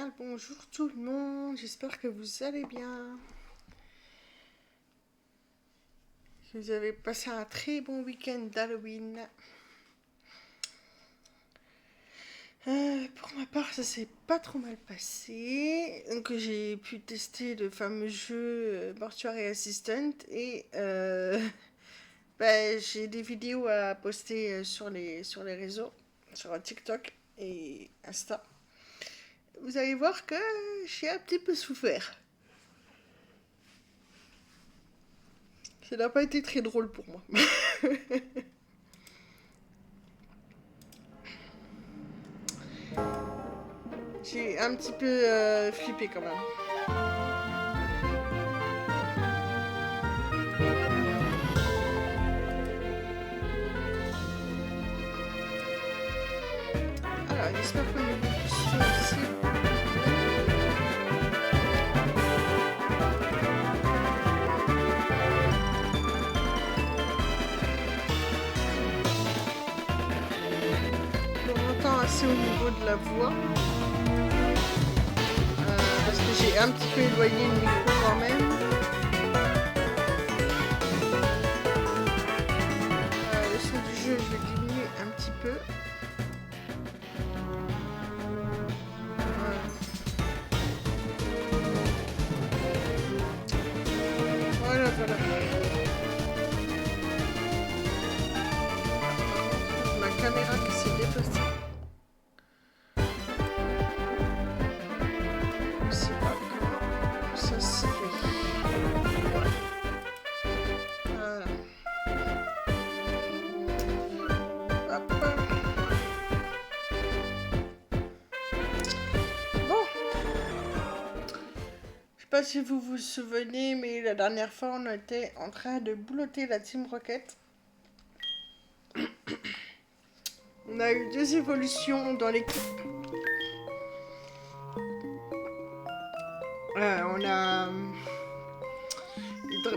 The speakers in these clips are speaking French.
bien le bonjour tout le monde, j'espère que vous allez bien, que vous avez passé un très bon week-end d'Halloween. Pour ma part, ça s'est pas trop mal passé. Donc, j'ai pu tester le fameux jeu Mortuary Assistant et j'ai des vidéos à poster sur les réseaux, sur TikTok et Insta. Vous allez voir que j'ai un petit peu souffert. Ça n'a pas été très drôle pour moi. J'ai un petit peu flippé quand même. Alors, j'espère que l'évolution aussi. On entend assez au niveau de la voix. Parce que j'ai un petit peu éloigné le micro quand même. Le son du jeu, je vais diminuer un petit peu. Voilà, voilà. Ma caméra qui s'est déplacée. Je sais pas comment ça se fait. Voilà. Hop. Bon. Je sais pas si vous vous souvenez, mais la dernière fois, on était en train de boulotter la Team Rocket. On a eu 2 évolutions dans l'équipe. On a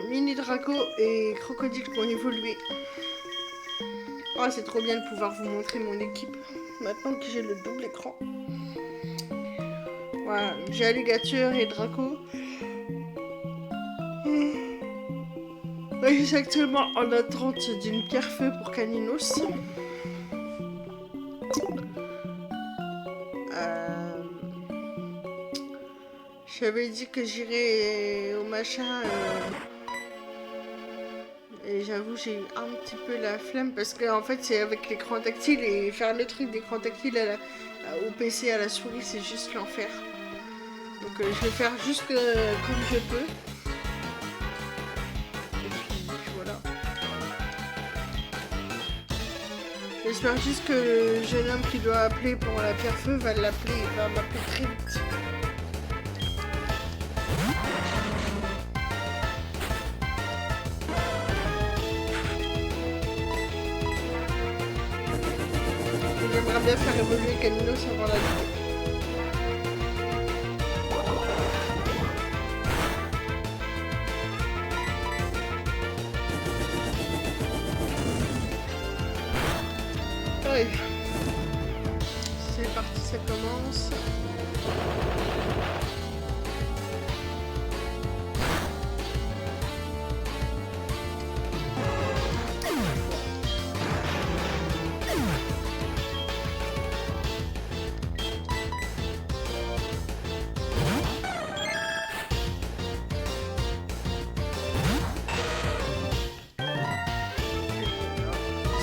Mini Draco et Crocodile qui ont évolué. Oh, c'est trop bien de pouvoir vous montrer mon équipe maintenant que j'ai le double écran. Voilà, j'ai Alligator et Draco. Je suis actuellement en attente d'une pierre-feu pour Caninos. J'avais dit que j'irais au machin. Et j'avoue, j'ai un petit peu la flemme parce que en fait, c'est avec l'écran tactile et faire le truc d'écran tactile au PC à la souris, c'est juste l'enfer. Donc, je vais faire juste comme je peux. Et puis voilà. J'espère juste que le jeune homme qui doit appeler pour la pierre-feu va m'appeler très vite. J'aimerais bien faire évoluer Caminos avant la nuit. Allez. C'est parti, ça commence.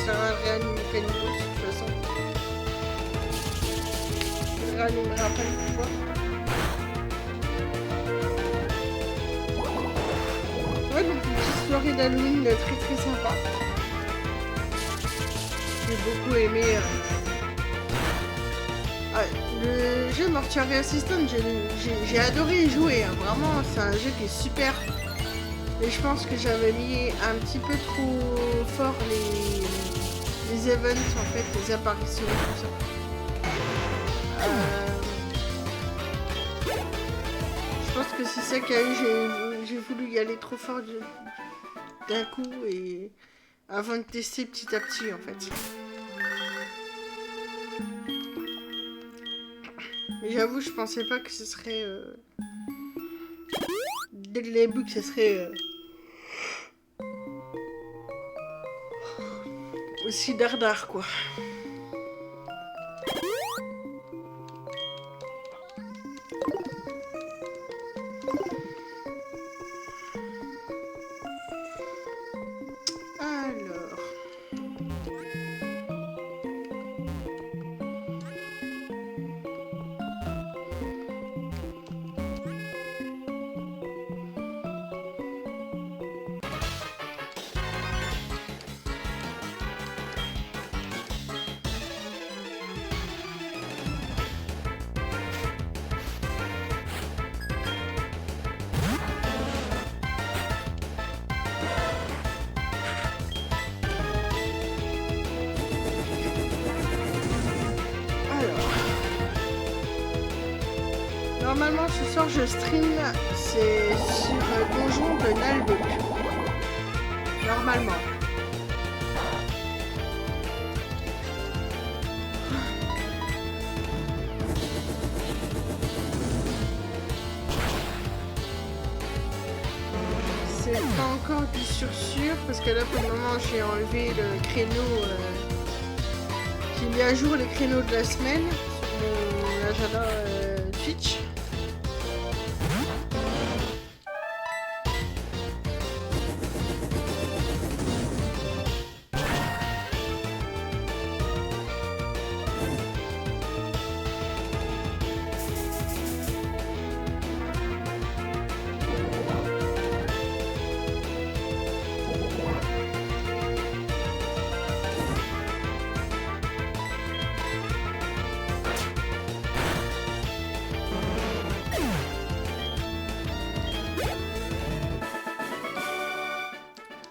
Ça va réanimer Caninos de toute façon. Il réanimera pas une fois. Ouais, donc une petite soirée d'Halloween très très sympa. J'ai beaucoup aimé le jeu Mortuary Assistant. J'ai adoré y jouer, hein. Vraiment, c'est un jeu qui est super. Et je pense que j'avais mis un petit peu trop fort les events, en fait, les apparitions, tout ça. Je pense que c'est ça qu'il y a eu. J'ai voulu y aller trop fort d'un coup et avant de tester petit à petit, en fait. Mais J'avoue, je pensais pas que ce serait... Dès le début, que ce serait... aussi dardard, quoi. Alors... Normalement, ce soir, je stream, c'est sur Donjon de Nalbuck. Normalement. C'est pas encore du sûr, parce que là, pour le moment, j'ai enlevé le créneau qui met à jour les créneaux de la semaine sur mon agenda Twitch.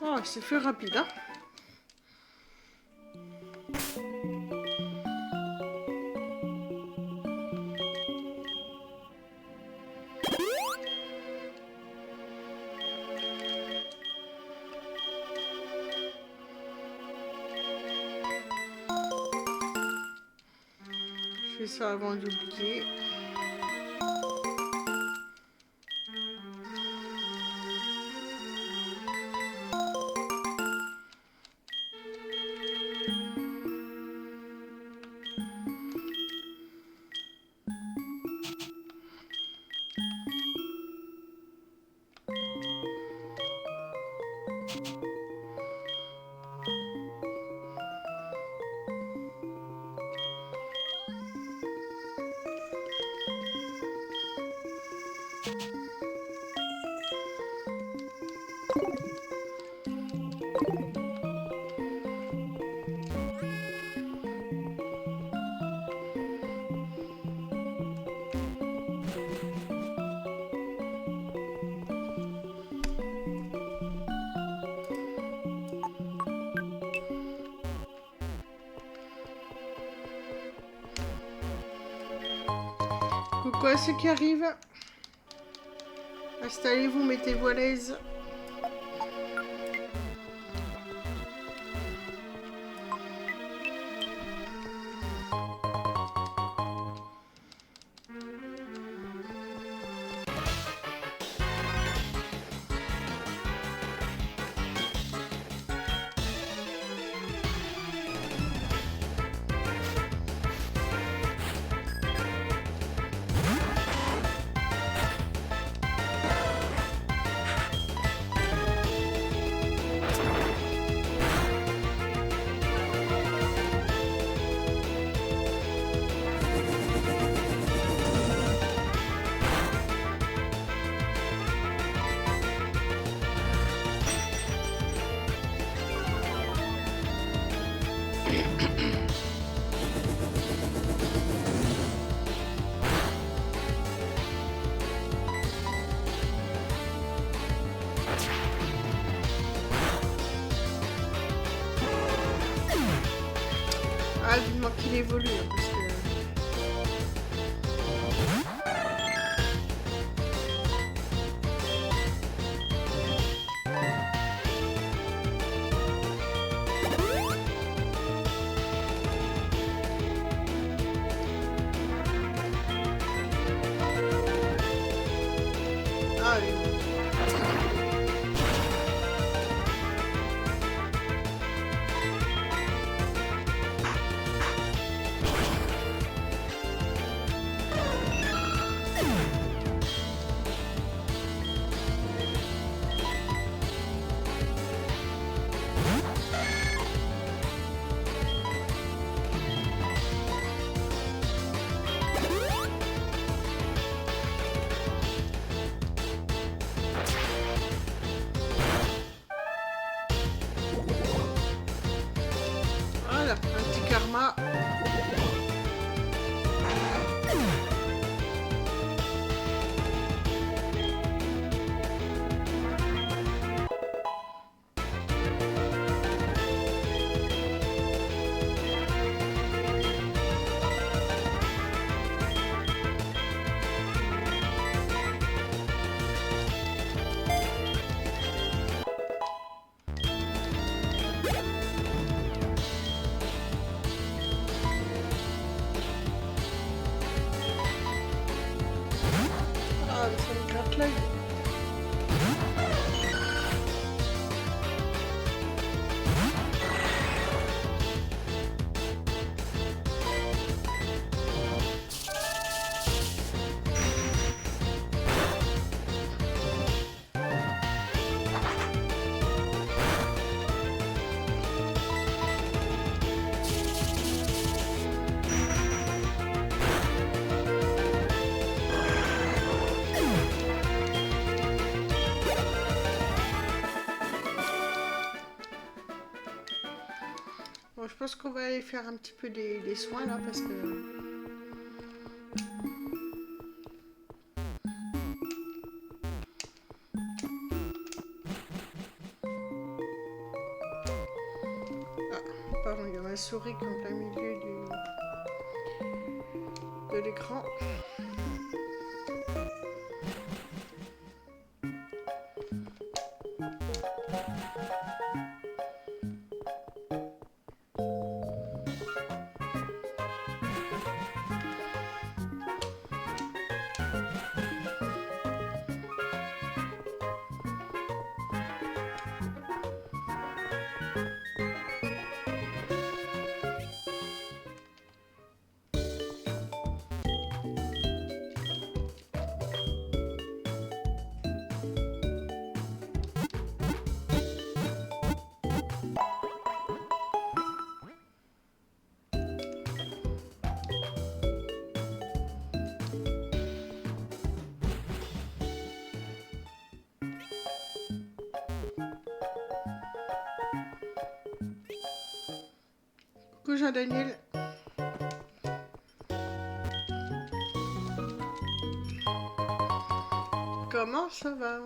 Oh, c'est fait rapide, hein. Je fais ça avant d'oublier. Coucou à ceux qui arrivent. Installez-vous, mettez-vous à l'aise. Ah, vivement qu'il évolue, hein, parce que... karma. Ah, ça me gratte l'œil. Bon, je pense qu'on va aller faire un petit peu des soins là parce que... Ah, pardon, il y a ma souris qui est en plein milieu de l'écran. Coucou Jean-Daniel. Comment ça va?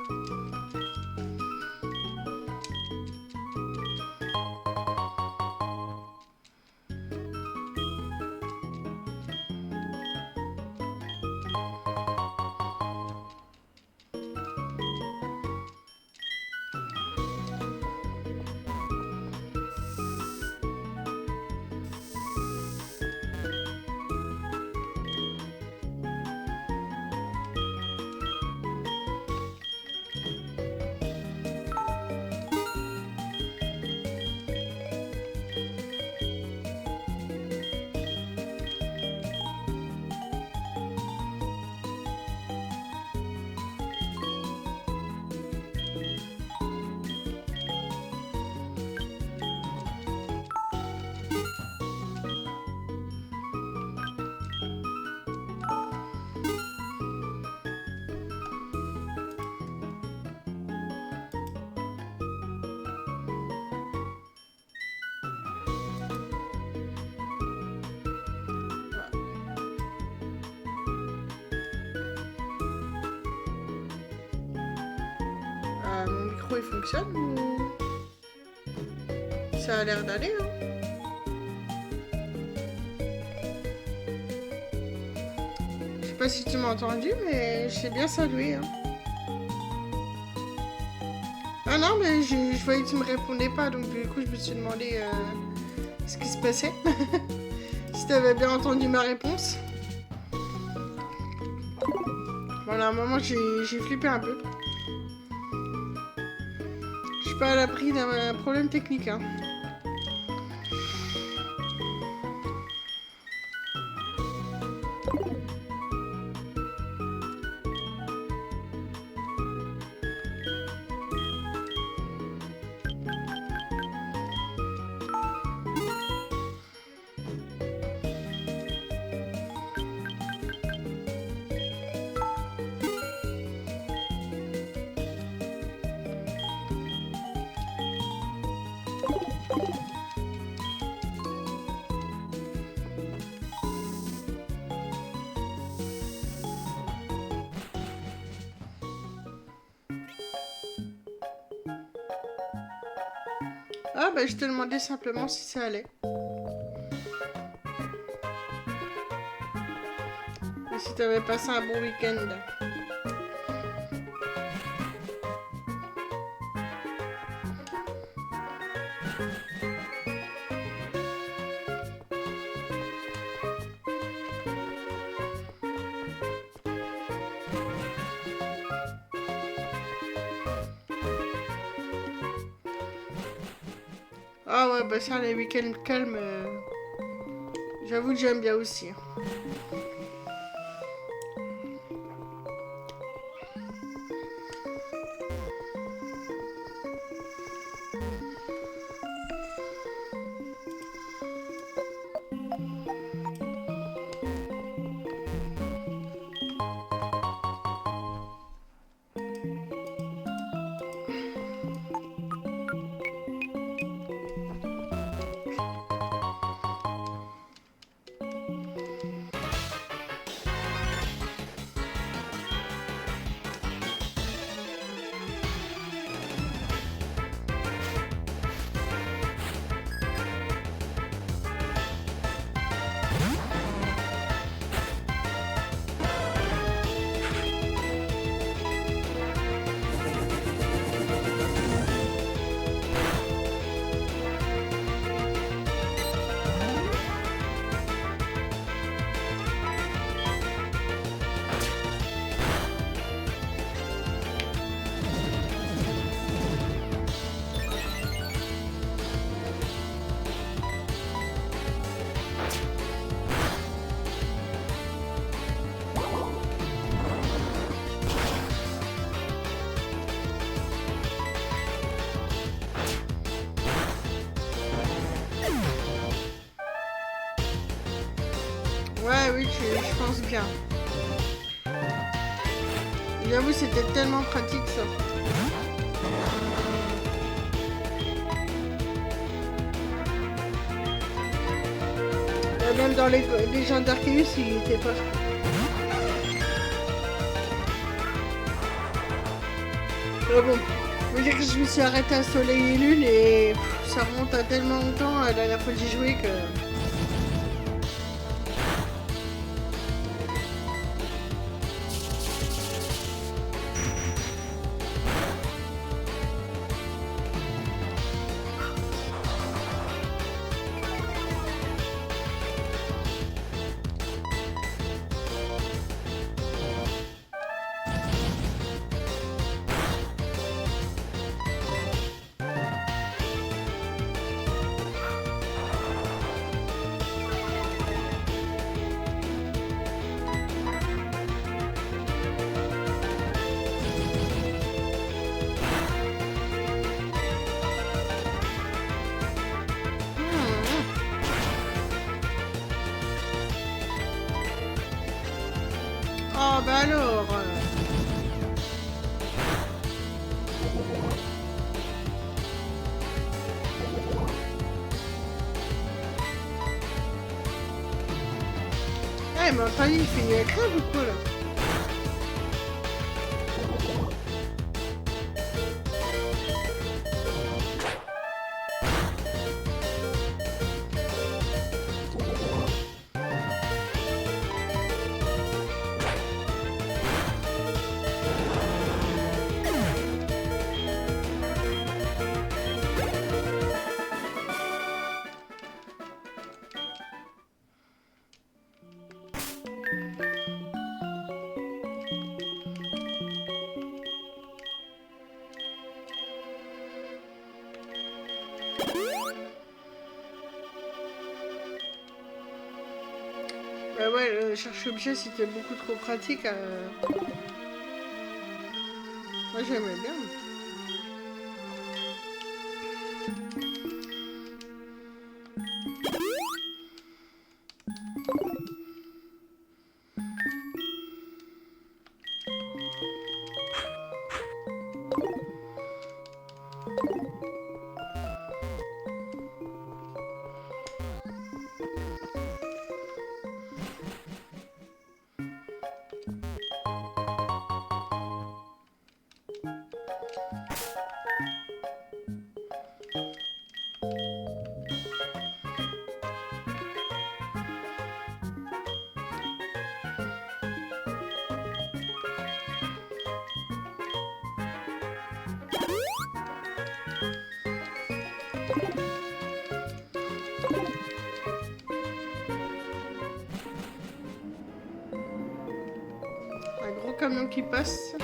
Mon micro il fonctionne ou... Ça a l'air d'aller, hein. Je sais pas si tu m'as entendu, mais je t'ai bien salué, hein. Ah non, mais je voyais que tu me répondais pas, donc du coup je me suis demandé ce qui se passait. Si t'avais bien entendu ma réponse. Voilà, à un moment j'ai flippé un peu. Je suis pas à l'abri d'un problème technique, hein. Ah bah je te demandais simplement si ça allait. Et si t'avais passé un bon week-end. Ah ouais, bah ça, les week-ends calmes, j'avoue que j'aime bien aussi. Ouais, oui, je pense bien. J'avoue, c'était tellement pratique ça. Même dans les légendes d'Arceus, il était pas. Mais bon, je veux dire que je me suis arrêtée à Soleil et Lune et ça remonte à tellement longtemps la dernière fois que j'ai joué que. Oh bah alors Eh mais enfin il fait crève ou quoi là? Bah ouais, le cherche-objet c'était beaucoup trop pratique. Moi j'aimais bien. Un gros camion qui passe.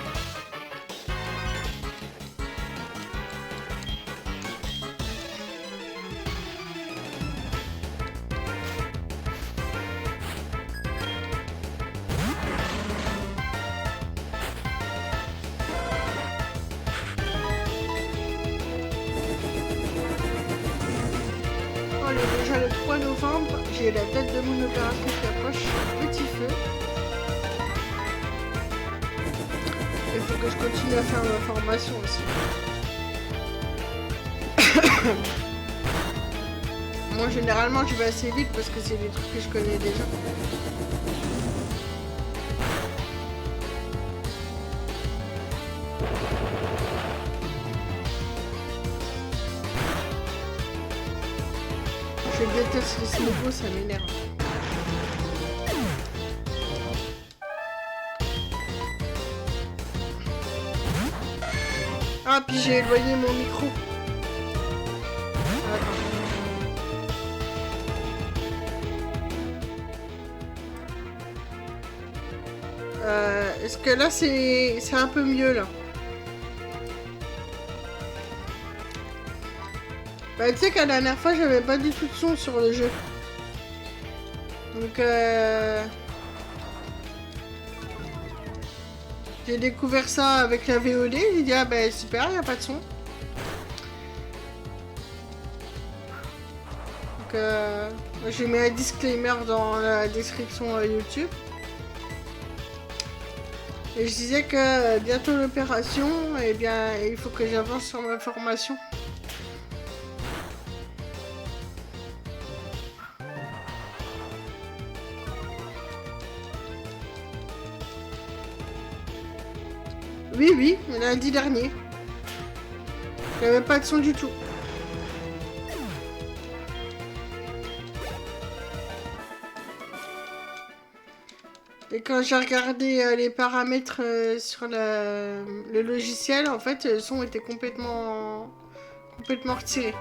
Déjà le 3 novembre, j'ai la date de mon opération qui approche, petit feu. Il faut que je continue à faire ma formation aussi. Moi généralement je vais assez vite parce que c'est des trucs que je connais déjà. Je déteste les snowballs, ça m'énerve. Ah, puis j'ai éloigné mon micro. Est-ce que là c'est un peu mieux là? Bah tu sais qu'à la dernière fois j'avais pas du tout de son sur le jeu. Donc j'ai découvert ça avec la VOD, j'ai dit ah bah super, y a pas de son. Donc j'ai mis un disclaimer dans la description YouTube. Et je disais que bientôt l'opération, et bien il faut que j'avance sur ma formation. Oui, lundi dernier. Il n'y avait pas de son du tout. Et quand j'ai regardé les paramètres sur le logiciel, en fait, le son était complètement retiré.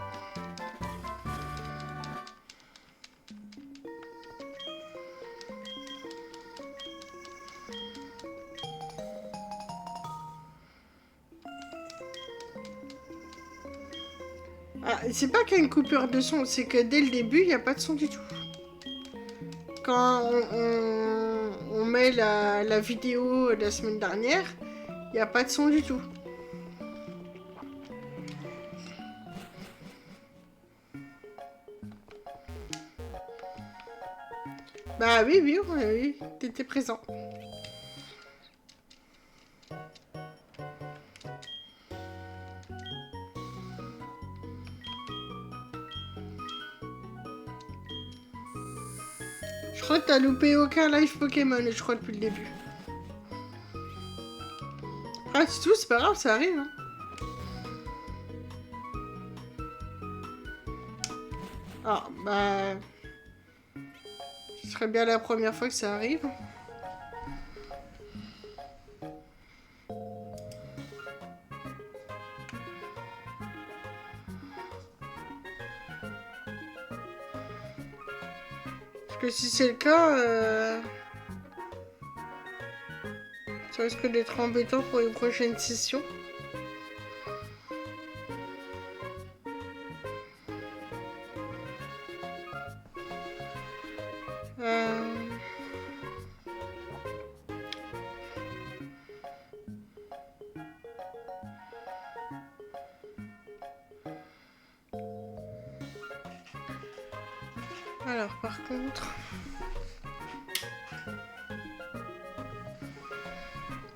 Ah, c'est pas qu'il y a une coupure de son, c'est que dès le début, il n'y a pas de son du tout. Quand on met la vidéo de la semaine dernière, il n'y a pas de son du tout. Bah oui, t'étais présent. Je crois que t'as loupé aucun live Pokémon, je crois, depuis le début. Ah, c'est tout, c'est pas grave, ça arrive. Hein. Ah, bah... Ce serait bien la première fois que ça arrive. Parce que si c'est le cas, ça risque d'être embêtant pour une prochaine session. Alors, par contre...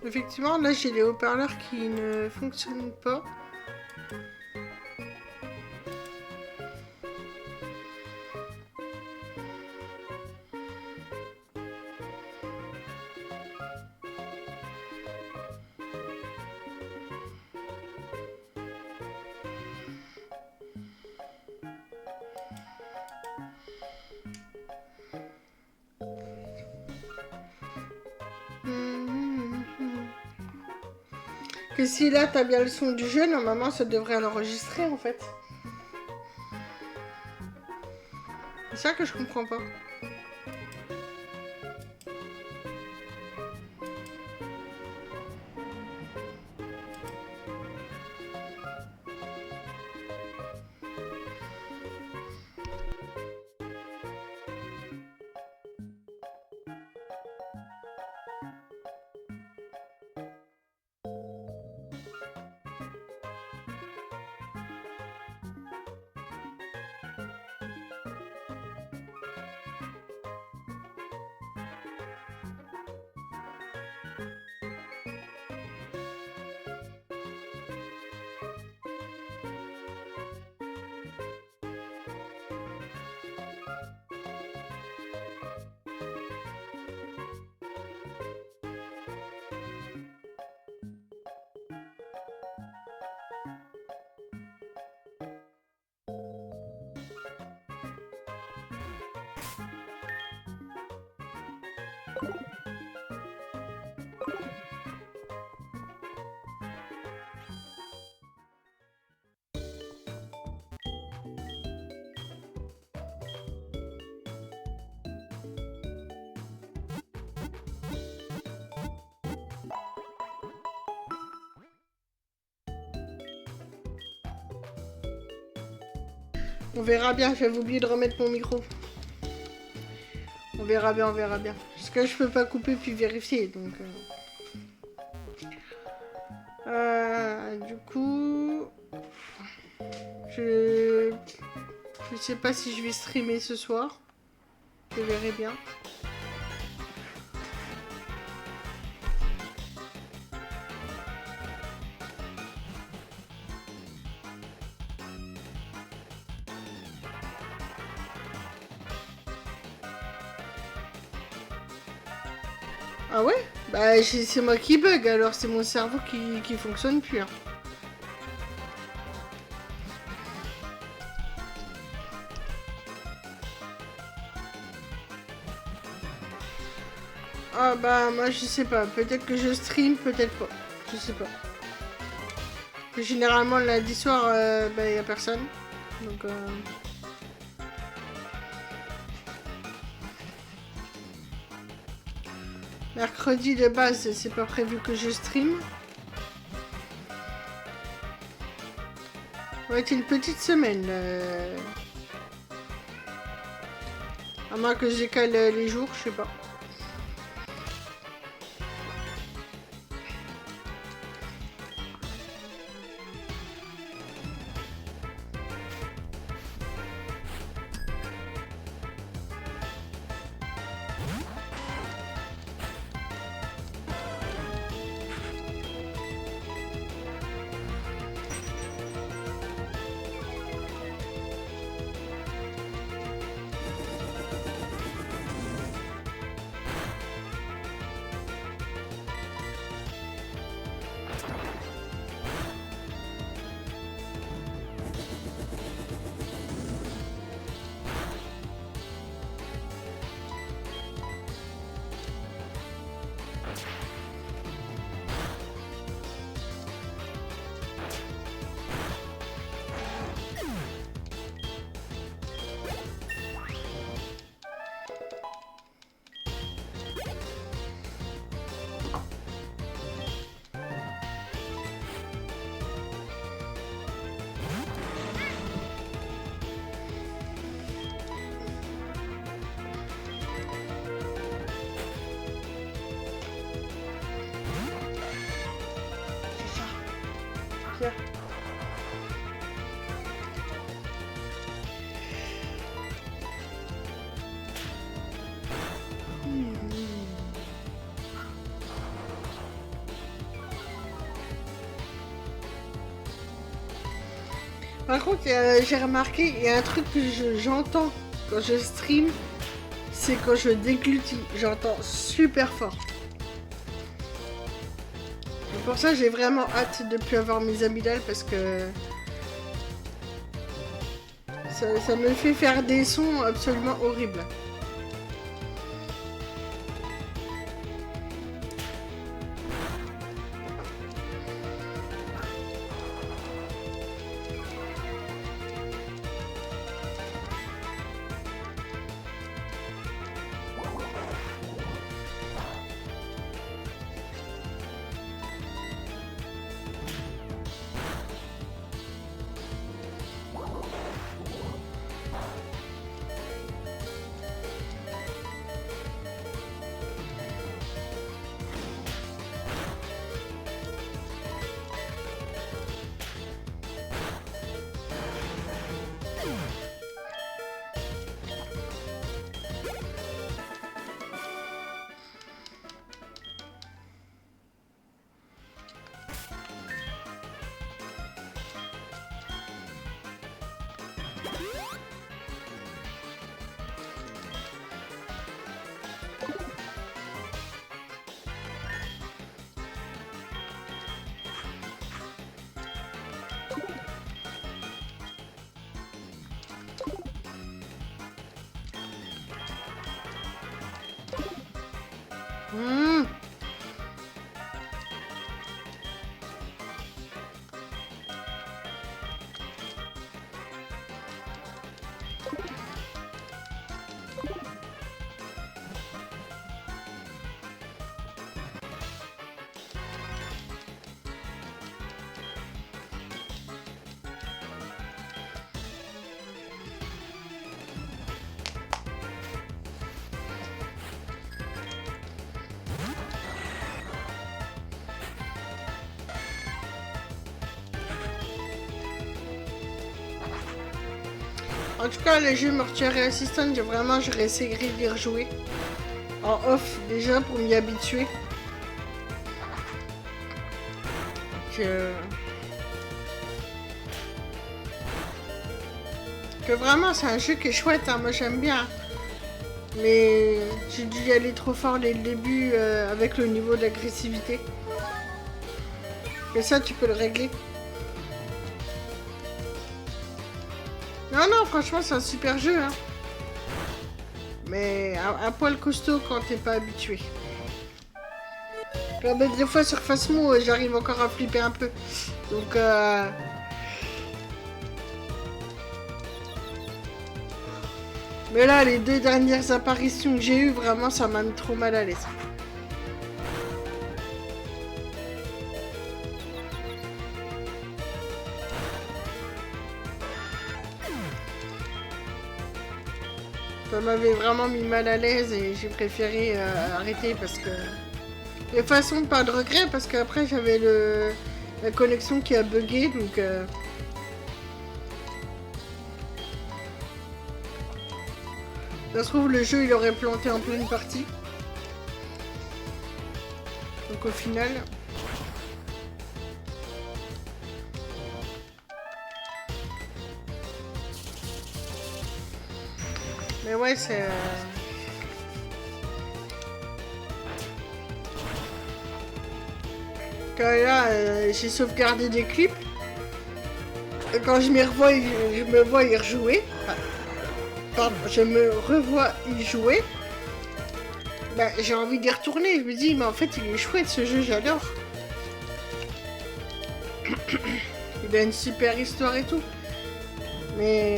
Effectivement, là, j'ai les haut-parleurs qui ne fonctionnent pas. Que si là t'as bien le son du jeu, normalement ça devrait l'enregistrer en fait. ça que je comprends pas. On verra bien, j'avais oublié de remettre mon micro. On verra bien, on verra bien. Parce que je peux pas couper puis vérifier, donc... du coup... Je sais pas si je vais streamer ce soir. Je verrai bien. Ah ouais? Bah c'est moi qui bug, alors c'est mon cerveau qui fonctionne plus. Hein. Ah bah moi je sais pas, peut-être que je stream, peut-être pas. Je sais pas. Généralement le lundi soir, bah y a personne. Donc mercredi de base, c'est pas prévu que je stream. Ça va être une petite semaine. À moins que je décale les jours, je sais pas. Par contre, j'ai remarqué, il y a un truc que j'entends quand je stream, c'est quand je déglutis. J'entends super fort. Et pour ça, j'ai vraiment hâte de plus avoir mes amygdales parce que ça me fait faire des sons absolument horribles. Mmh. En tout cas, les jeux Mortuary Assistant, je réessayerai d'y rejouer. En off, déjà, pour m'y habituer. Que vraiment, c'est un jeu qui est chouette, hein. Moi, j'aime bien. Mais j'ai dû y aller trop fort dès le début avec le niveau d'agressivité. Et ça, tu peux le régler. Non, non, franchement, c'est un super jeu, hein. Mais un poil costaud quand t'es pas habitué. Mais des fois, sur Phasmo, j'arrive encore à flipper un peu. Donc, mais là, les 2 dernières apparitions que j'ai eues, vraiment, ça m'a mis trop mal à l'aise. Ça m'avait vraiment mis mal à l'aise et j'ai préféré arrêter parce que... De toute façon, pas de regret parce qu'après j'avais la connexion qui a bugué donc... Ça se trouve, le jeu il aurait planté en pleine partie. Donc au final... Mais ouais, c'est... Quand là, j'ai sauvegardé des clips. Et quand je me vois y rejouer. Pardon, je me revois y jouer. Bah, j'ai envie d'y retourner. Je me dis, mais en fait, il est chouette ce jeu, j'adore. Il a une super histoire et tout. Mais...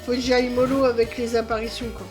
Faut que j'aille mollo avec les apparitions, quoi.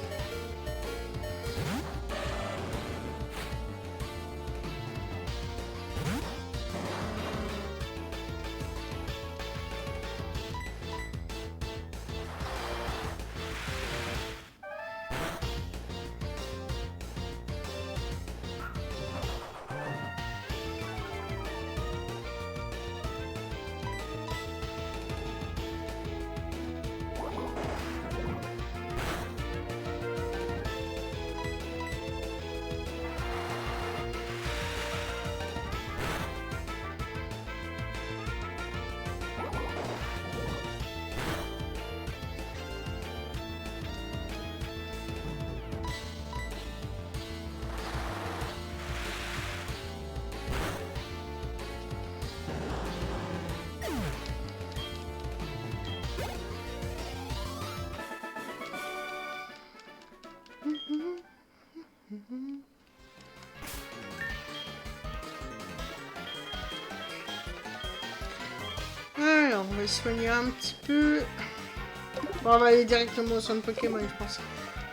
Alors, on va soigner un petit peu. Bon, on va aller directement au centre Pokémon, je pense.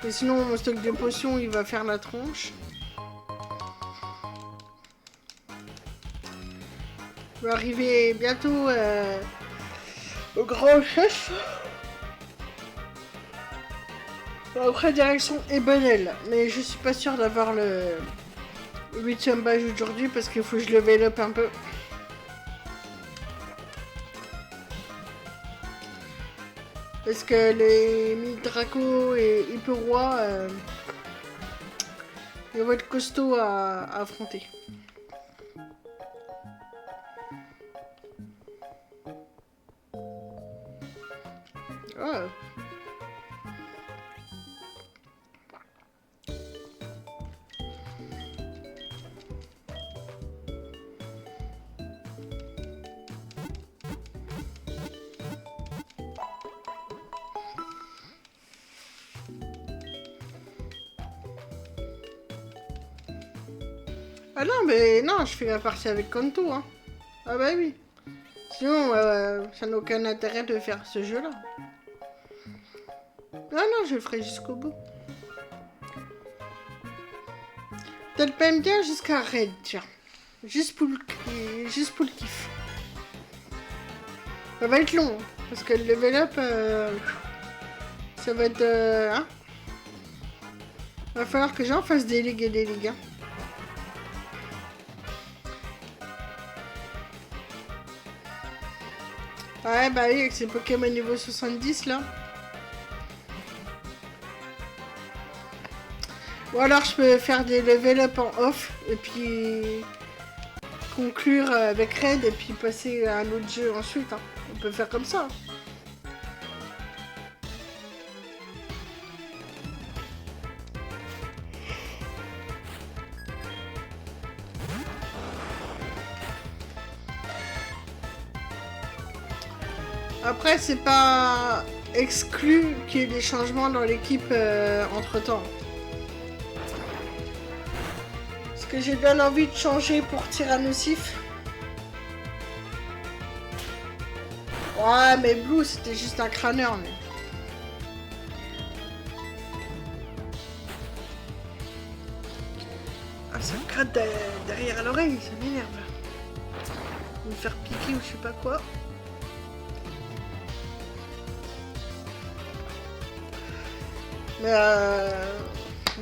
Et sinon, mon stock de potions, il va faire la tronche. On va arriver bientôt au grand chef. Après, direction Ebenel. Mais je suis pas sûre d'avoir le 8ème badge aujourd'hui parce qu'il faut que je level up un peu. Parce que les Midraco et Hyperroi, ils vont être costauds à affronter. Oh. Ah non, mais non, je fais la partie avec Kanto, hein. Ah bah oui. Sinon, ça n'a aucun intérêt de faire ce jeu-là. Ah non, je le ferai jusqu'au bout. Peut-être même bien jusqu'à Raid, tiens. Juste pour le kiff. Ça va être long, hein, parce que le level up, ça va être... hein, va falloir que j'en fasse des ligues et des ligues. Hein. Ouais, bah oui, avec ces Pokémon niveau 70, là. Ou alors je peux faire des level up en off, et puis conclure avec Raid, et puis passer à un autre jeu ensuite. Hein. On peut faire comme ça. Après, c'est pas exclu qu'il y ait des changements dans l'équipe entre-temps. Parce que j'ai bien envie de changer pour Tyrannosif. Ouais, mais Blue, c'était juste un crâneur. Mais... ah, ça me gratte derrière l'oreille, ça m'énerve. Me faire piquer ou je sais pas quoi. Mais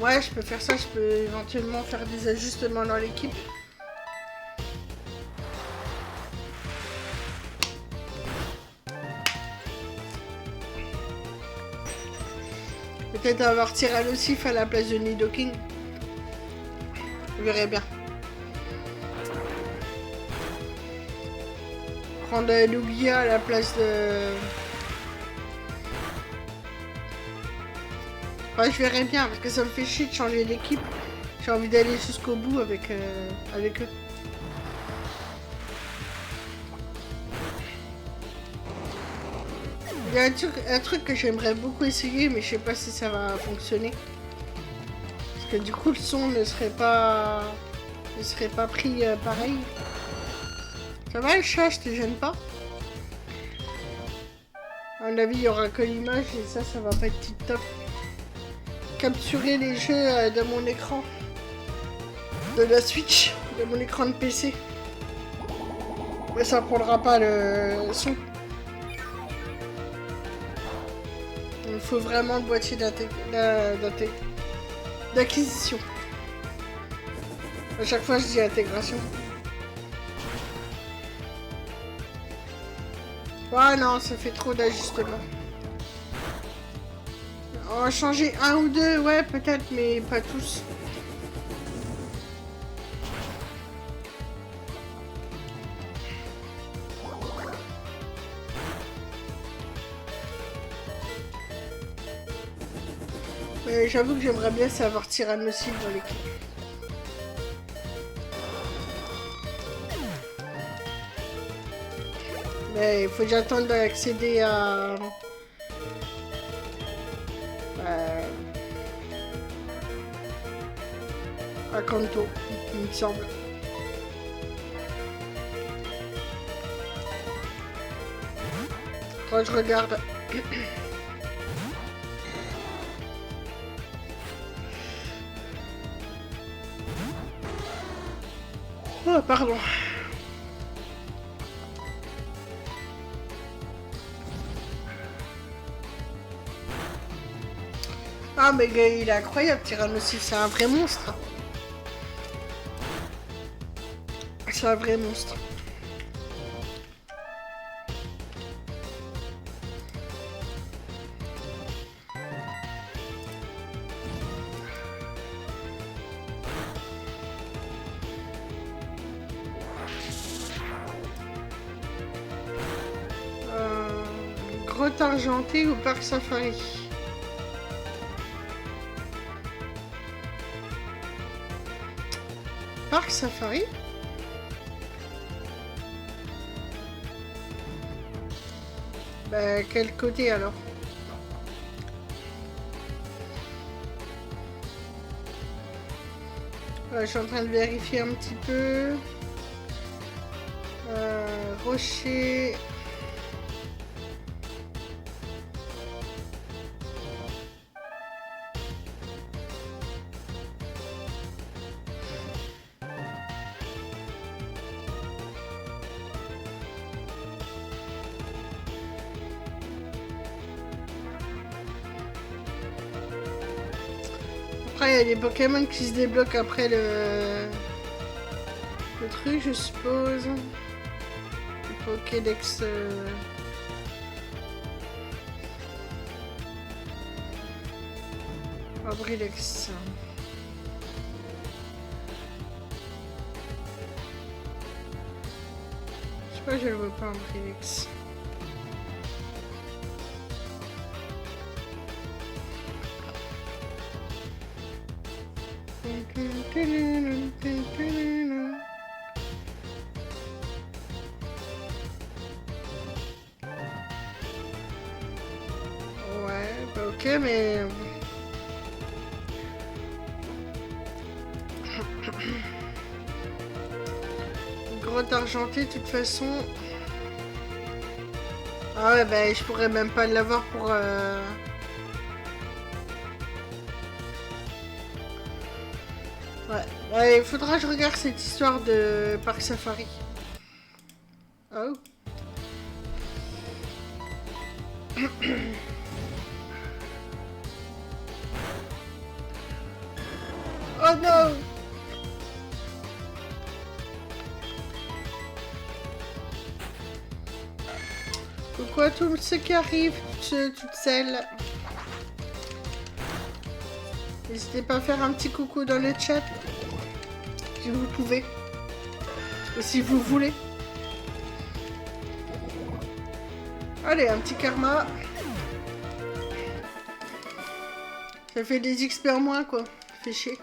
ouais, je peux faire ça, je peux éventuellement faire des ajustements dans l'équipe. Peut-être avoir Tyrannosif à la place de Nidoking. Je verrai bien. Prendre Lugia à la place de... ouais, je verrai bien, parce que ça me fait chier de changer d'équipe. J'ai envie d'aller jusqu'au bout avec eux. Il y a un truc que j'aimerais beaucoup essayer, mais je sais pas si ça va fonctionner. Parce que du coup, le son ne serait pas pris pareil. Ça va, le chat, je te gêne pas? À mon avis, il y aura que l'image, et ça va pas être tip top. Capturer les jeux de mon écran. De la Switch, de mon écran de PC. Mais ça prendra pas le son. Il faut vraiment le boîtier d'acquisition. À chaque fois, je dis intégration. Ouais, non, ça fait trop d'ajustements. On va changer un ou deux, ouais, peut-être, mais pas tous. Mais j'avoue que j'aimerais bien savoir Tyrannosif dans l'équipe. Mais il faut que j'attende d'accéder à Kanto, il me semble. Quand je regarde. Oh, pardon. Ah, mais il est incroyable, Tyrannosif, c'est un vrai monstre. C'est un vrai monstre. Grotte argentée ou parc safari? Parc safari? Bah, quel côté alors? Je suis en train de vérifier un petit peu. Rocher. Après, il y a des Pokémon qui se débloquent après le truc, je suppose. Le Pokédex. Abrilex. Je sais pas, je le vois pas, Abrilex. Ouais, bah ok, mais... Grotte argentée, de toute façon... Ah ouais, bah je pourrais même pas l'avoir pour... Ouais, il faudra que je regarde cette histoire de Parc Safari. Oh. Oh non! Pourquoi tout ce qui arrive, toutes celles? N'hésitez pas à faire un petit coucou dans le chat. Si vous pouvez. Ou si vous voulez. Allez, un petit karma. Ça fait des XP en moins, quoi. Ça fait chier.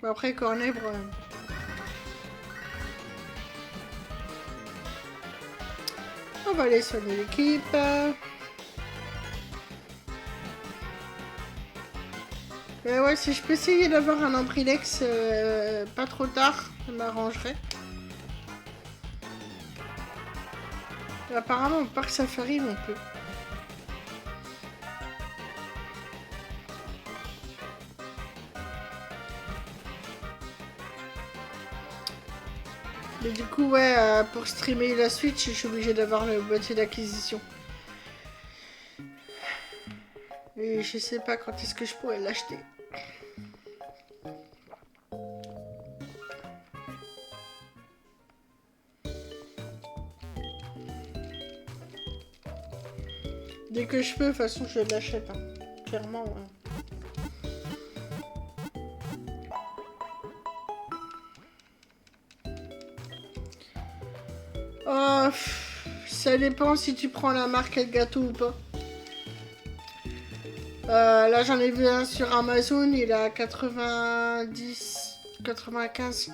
Bon, après, Cornèbre... On va aller soigner l'équipe. Mais ouais, si je peux essayer d'avoir un Abrilex pas trop tard, ça m'arrangerait. Apparemment, au Parc Safari, on peut. Mais du coup, ouais, pour streamer la Switch, je suis obligée d'avoir le boîtier d'acquisition. Et je sais pas quand est-ce que je pourrais l'acheter. Dès que je peux, de toute façon, je l'achète. Hein. Clairement, ouais. Oh, ça dépend si tu prends la marque Elgato ou pas. Là, j'en ai vu un sur Amazon, il est à 90, 95.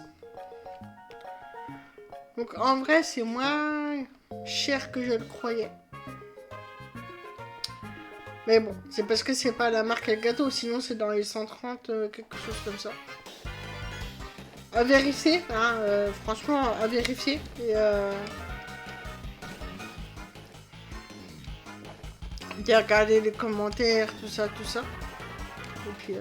Donc, en vrai, c'est moins cher que je le croyais. Mais bon, c'est parce que c'est pas la marque Elgato, sinon c'est dans les 130, quelque chose comme ça. À vérifier, hein, franchement, à vérifier. Et de regarder les commentaires, tout ça, tout ça. Et puis...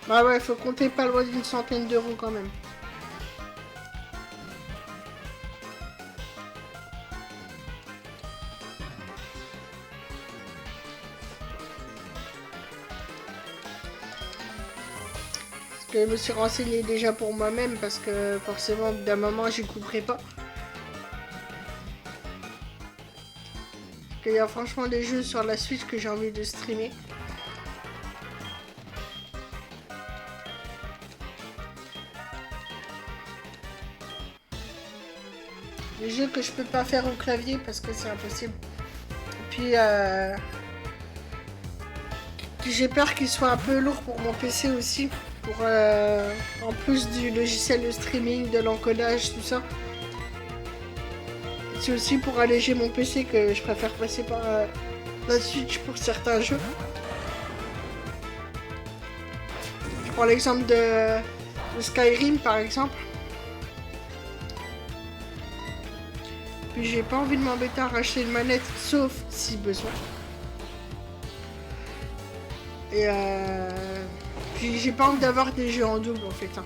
Bah ouais, faut compter pas loin d'une centaine d'euros quand même. Je me suis renseigné déjà pour moi-même parce que forcément d'un moment j'y couperai pas. Parce qu'il y a franchement des jeux sur la Switch que j'ai envie de streamer. Des jeux que je peux pas faire au clavier parce que c'est impossible. Et puis j'ai peur qu'il soit un peu lourd pour mon PC aussi. Pour en plus du logiciel de streaming, de l'encodage, tout ça. C'est aussi pour alléger mon PC que je préfère passer par la Switch pour certains jeux. Je prends l'exemple de Skyrim par exemple. Puis j'ai pas envie de m'embêter à racheter une manette sauf si besoin. Et puis j'ai pas envie d'avoir des jeux en double en fait. Hein.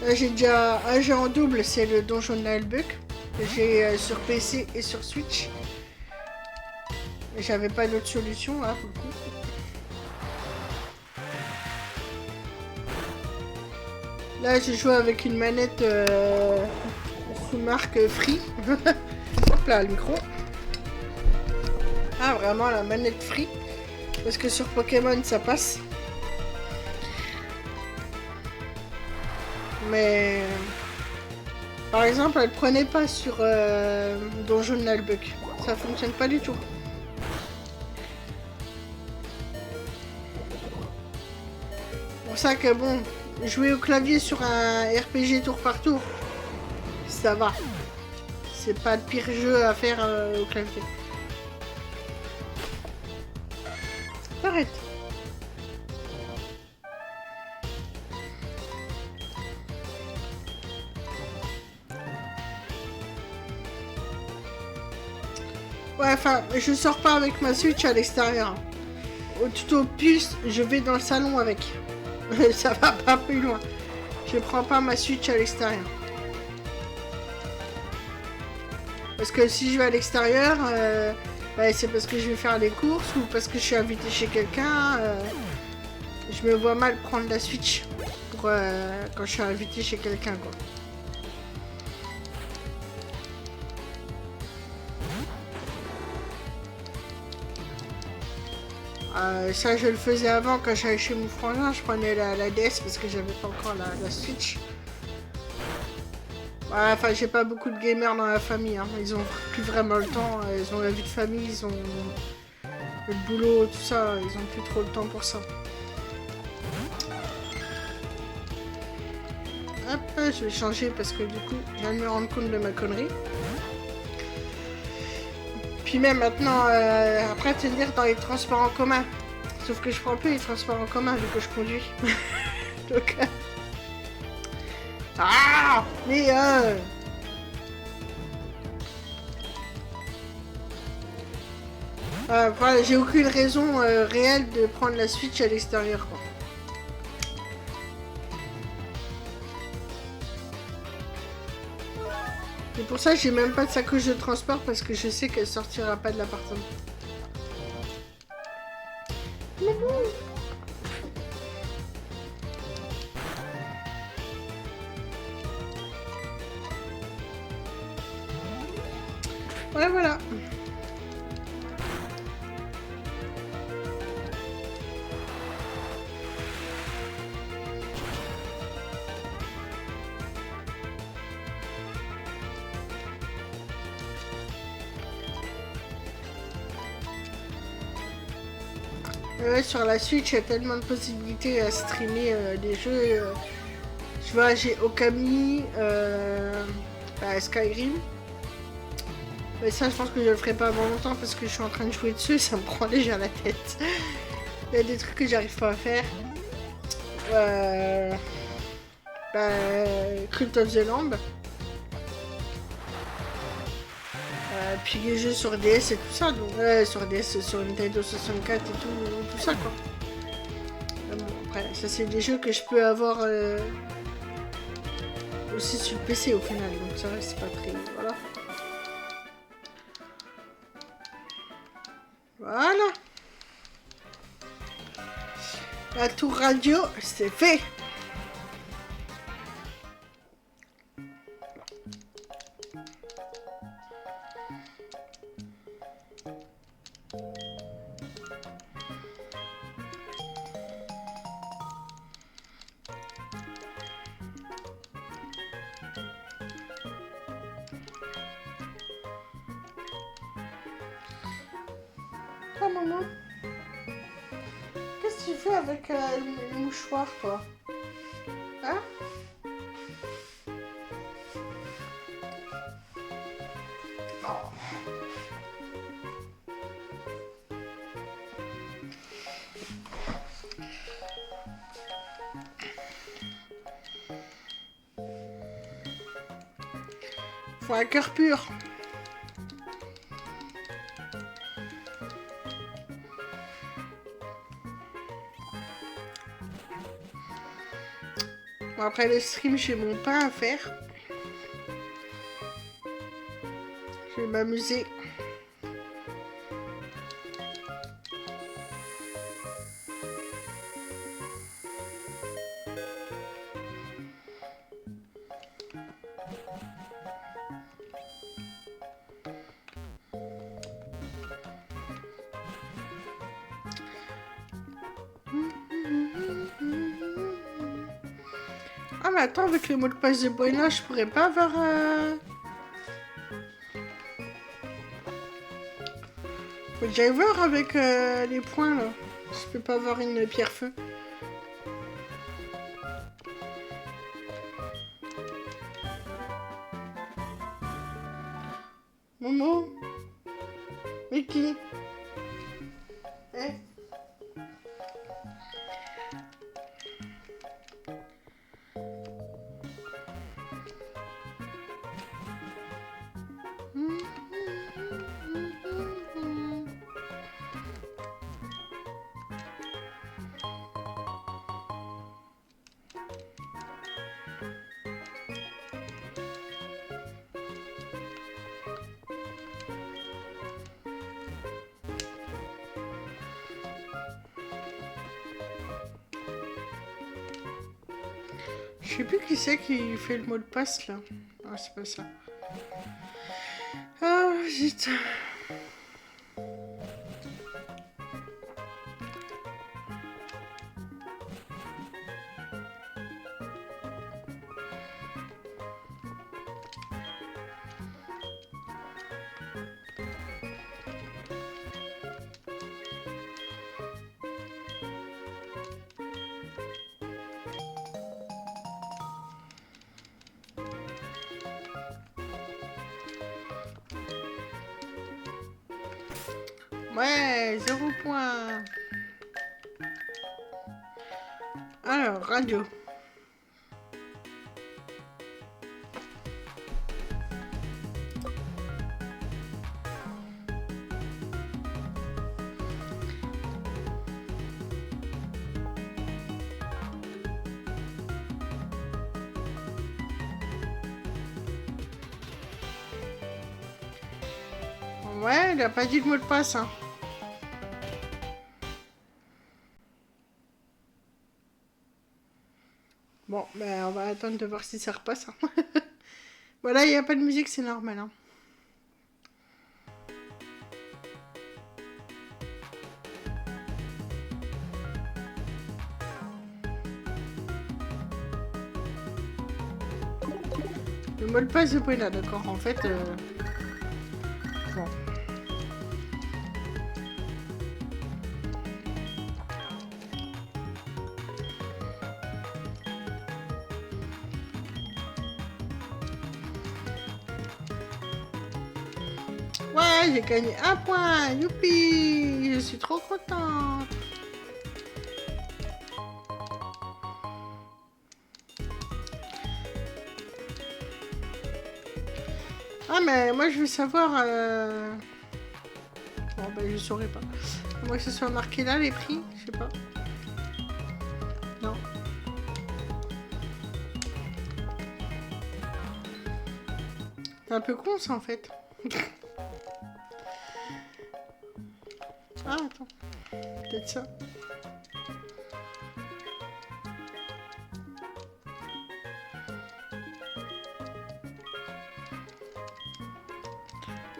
Là j'ai déjà un jeu en double, c'est le Donjon de Nullbuck. Que j'ai sur PC et sur Switch. Et j'avais pas d'autre solution là pour le coup. Là, je joue avec une manette sous marque Free. Hop là, le micro. Ah, vraiment, la manette Free. Parce que sur Pokémon, ça passe. Mais... Par exemple, elle prenait pas sur Donjon de Nullbuck. Ça fonctionne pas du tout. C'est pour ça que bon... Jouer au clavier sur un RPG tour par tour, ça va. C'est pas le pire jeu à faire au clavier. Arrête. Ouais, enfin, je sors pas avec ma Switch à l'extérieur. Tout au plus, je vais dans le salon avec. Ça va pas plus loin. Je prends pas ma Switch à l'extérieur. Parce que si je vais à l'extérieur, bah, c'est parce que je vais faire des courses ou parce que je suis invité chez quelqu'un. Je me vois mal prendre la Switch pour, quand je suis invité chez quelqu'un, quoi. Ça je le faisais avant quand j'allais chez mon frangin, je prenais la DS parce que j'avais pas encore la Switch. Ouais, enfin j'ai pas beaucoup de gamers dans la famille, hein. Ils ont plus vraiment le temps, ils ont la vie de famille, ils ont le boulot, tout ça, ils ont plus trop le temps pour ça. Hop, je vais changer parce que du coup je viens de me rendre compte de ma connerie. Puis même maintenant, après te dire dans les transports en commun. Sauf que je prends plus les transports en commun vu que je conduis. Donc... Ah mais voilà, j'ai aucune raison réelle de prendre la Switch à l'extérieur, quoi. Et pour ça, j'ai même pas de sacoche de transport parce que je sais qu'elle sortira pas de l'appartement. Ouais, voilà. Ouais, sur la Switch, il y a tellement de possibilités à streamer des jeux. Tu vois, j'ai Okami, Skyrim. Mais ça, je pense que je le ferai pas avant longtemps parce que je suis en train de jouer dessus, ça me prend déjà la tête. Il y a des trucs que j'arrive pas à faire. Cult of the Lamb. Puis les jeux sur DS et tout ça, donc sur DS, sur Nintendo 64 et tout ça, quoi. Bon, après, ça c'est des jeux que je peux avoir aussi sur le PC au final, donc ça c'est pas très... Voilà. Voilà. La tour radio, c'est fait. Toi, maman, qu'est-ce que tu fais avec le mouchoir, toi? Hein? Faut un cœur pur. Bon, après le stream, j'ai mon pain à faire. Je vais m'amuser. Ah mais attends, avec le mot de passe de Buena, je pourrais pas avoir... Faut que j'aille voir avec les points là. Je peux pas avoir une pierre feu. Momo? Mais qui? Eh? Je sais plus qui c'est qui fait le mot de passe là. Ah, c'est pas ça. Ah, zut. Ouais, 0 point. Alors, radio. Ouais, il a pas dit le mot de passe, hein. Bon, ben on va attendre de voir si ça repasse. Hein. Voilà, il n'y a pas de musique, c'est normal. Hein. Le mot de passe de Buena, d'accord. En fait, bon. Ouais, j'ai gagné 1 point. Youpi, je suis trop contente. Ah, mais moi, je veux savoir... Bon, ben, je saurais pas. Moi, que ce soit marqué là, les prix, je sais pas. Non. C'est un peu con, ça, en fait. Ah, attends. Peut-être ça.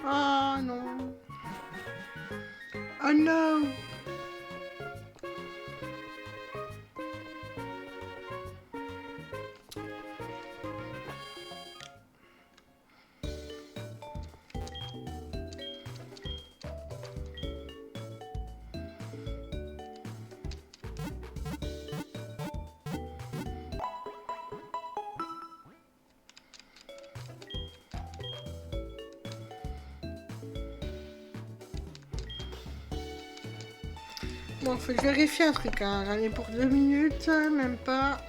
Oh non. Oh non. Bon, faut vérifier un truc, hein. J'en ai pour 2 minutes, même pas.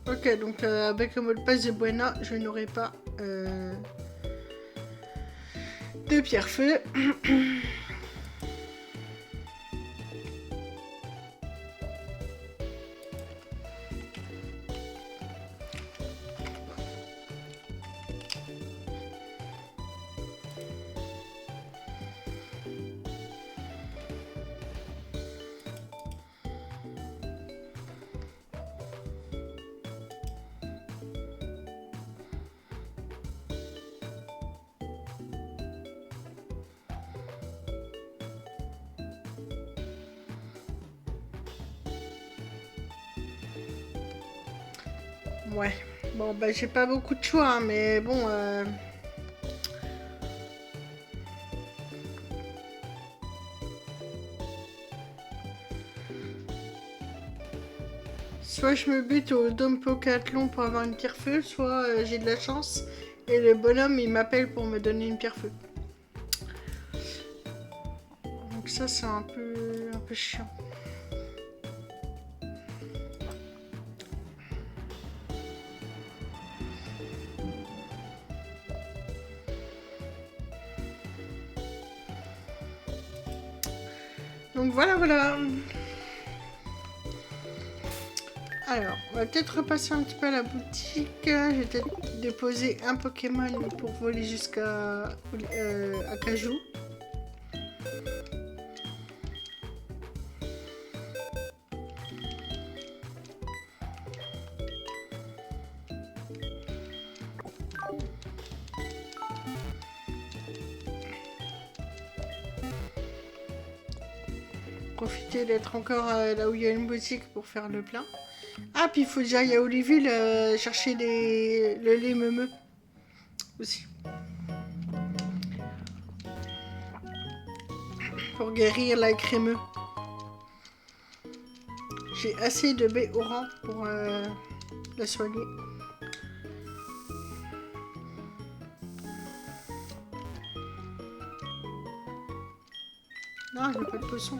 Ok, donc avec le mot de passe de Buena, je n'aurai pas de pierre-feu. Ouais. Bon, bah j'ai pas beaucoup de choix, hein, mais bon... Soit je me bute au Dome Pocathlon pour avoir une pierre-feu, soit j'ai de la chance et le bonhomme il m'appelle pour me donner une pierre-feu. Donc ça c'est un peu chiant. Donc voilà. Alors, on va peut-être repasser un petit peu à la boutique. Je vais peut-être déposer un Pokémon pour voler jusqu'à Cajou. Profiter d'être encore là où il y a une boutique pour faire le plein. Ah, puis il faut que j'aille à Oliville chercher le lait meumeux aussi. Pour guérir la crémeux. J'ai assez de baies orange pour la soigner. Non, j'ai pas de poisson.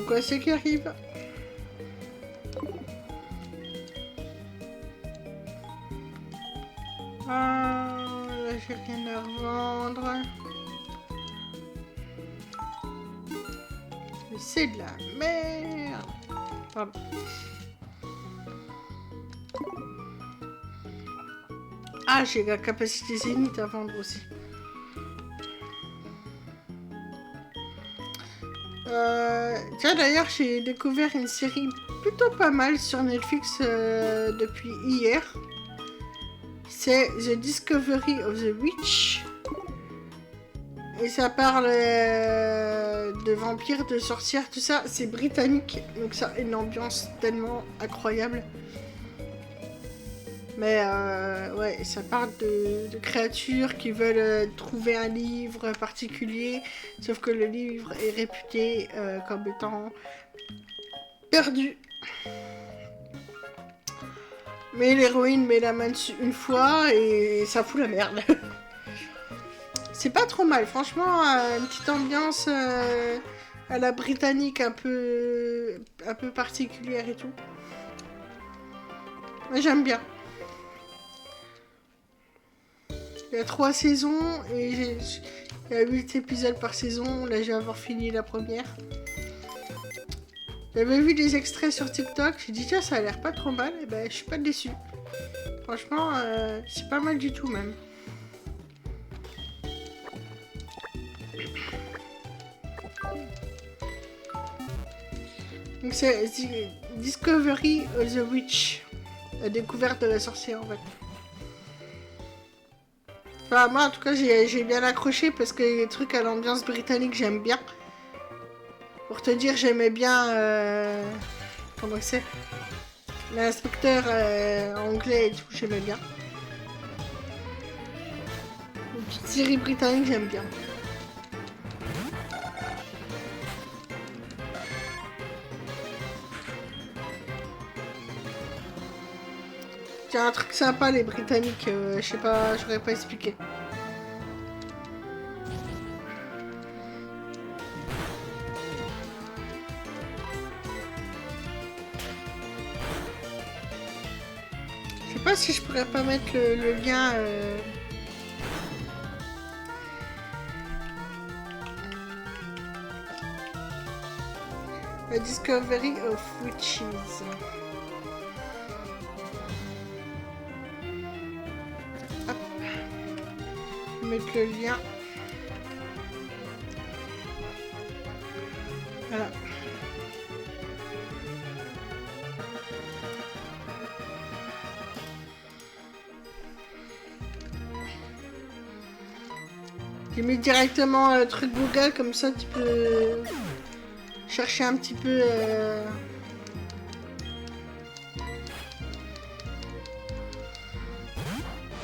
Quoi c'est qui arrive? Ah, là j'ai rien à revendre. Mais c'est de la merde. Pardon. Ah, j'ai la capacité zénith à vendre aussi. Tiens, d'ailleurs, j'ai découvert une série plutôt pas mal sur Netflix depuis hier. C'est The Discovery of the Witch. Et ça parle de vampires, de sorcières, tout ça. C'est britannique, donc ça a une ambiance tellement incroyable. Mais ouais, ça parle de créatures qui veulent trouver un livre particulier, sauf que le livre est réputé comme étant perdu. Mais l'héroïne met la main dessus une fois et ça fout la merde. C'est pas trop mal, franchement, une petite ambiance à la britannique un peu particulière et tout. Mais j'aime bien. Il y a 3 saisons et il y a 8 épisodes par saison. Là, j'ai avoir fini la première. J'avais vu des extraits sur TikTok. J'ai dit, tiens, ça a l'air pas trop mal. Et ben, je suis pas déçue. Franchement, c'est pas mal du tout, même. Donc, c'est Discovery of the Witch. La découverte de la sorcière, en fait. pas, moi en tout cas j'ai bien accroché parce que les trucs à l'ambiance britannique j'aime bien. Pour te dire, j'aimais bien... comment c'est, l'inspecteur anglais et tout, j'aimais bien. Une petite série britannique, j'aime bien. C'est un truc sympa, les Britanniques, je sais pas, j'aurais pas expliqué. Je sais pas si je pourrais pas mettre le lien... The Discovery of Witches. Hop. Mettre le lien. Voilà. J'ai mis directement le truc Google, comme ça tu peux chercher un petit peu...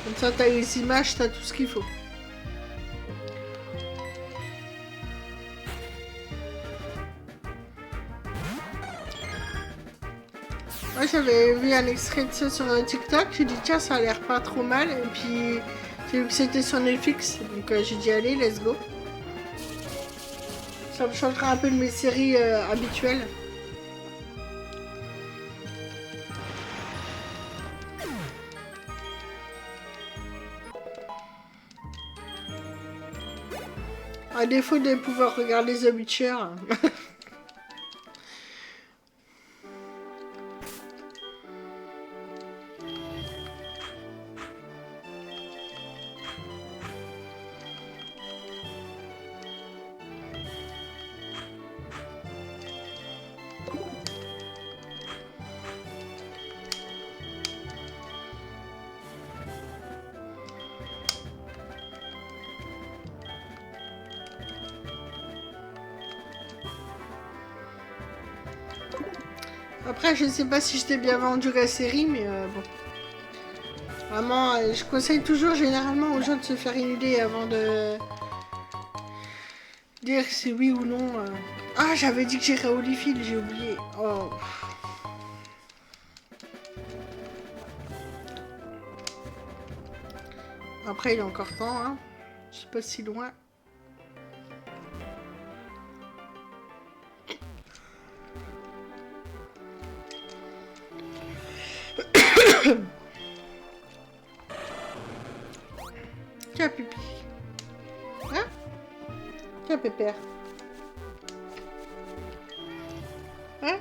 Comme ça t'as les images, t'as tout ce qu'il faut. Moi j'avais vu un extrait de ça sur TikTok, j'ai dit tiens ça a l'air pas trop mal, et puis j'ai vu que c'était sur Netflix, donc j'ai dit allez let's go. Ça me changera un peu de mes séries habituelles. À défaut de pouvoir regarder The Witcher. Après, je sais pas si je t'ai bien vendu la série, mais bon. Vraiment, je conseille toujours généralement aux gens de se faire une idée avant de dire si oui ou non. Ah, j'avais dit que j'irais au Holyfield, j'ai oublié. Oh. Après, il y a encore temps, hein. Je suis pas si loin. Tiens, pipi. Hein? Tiens, pépère. Hein?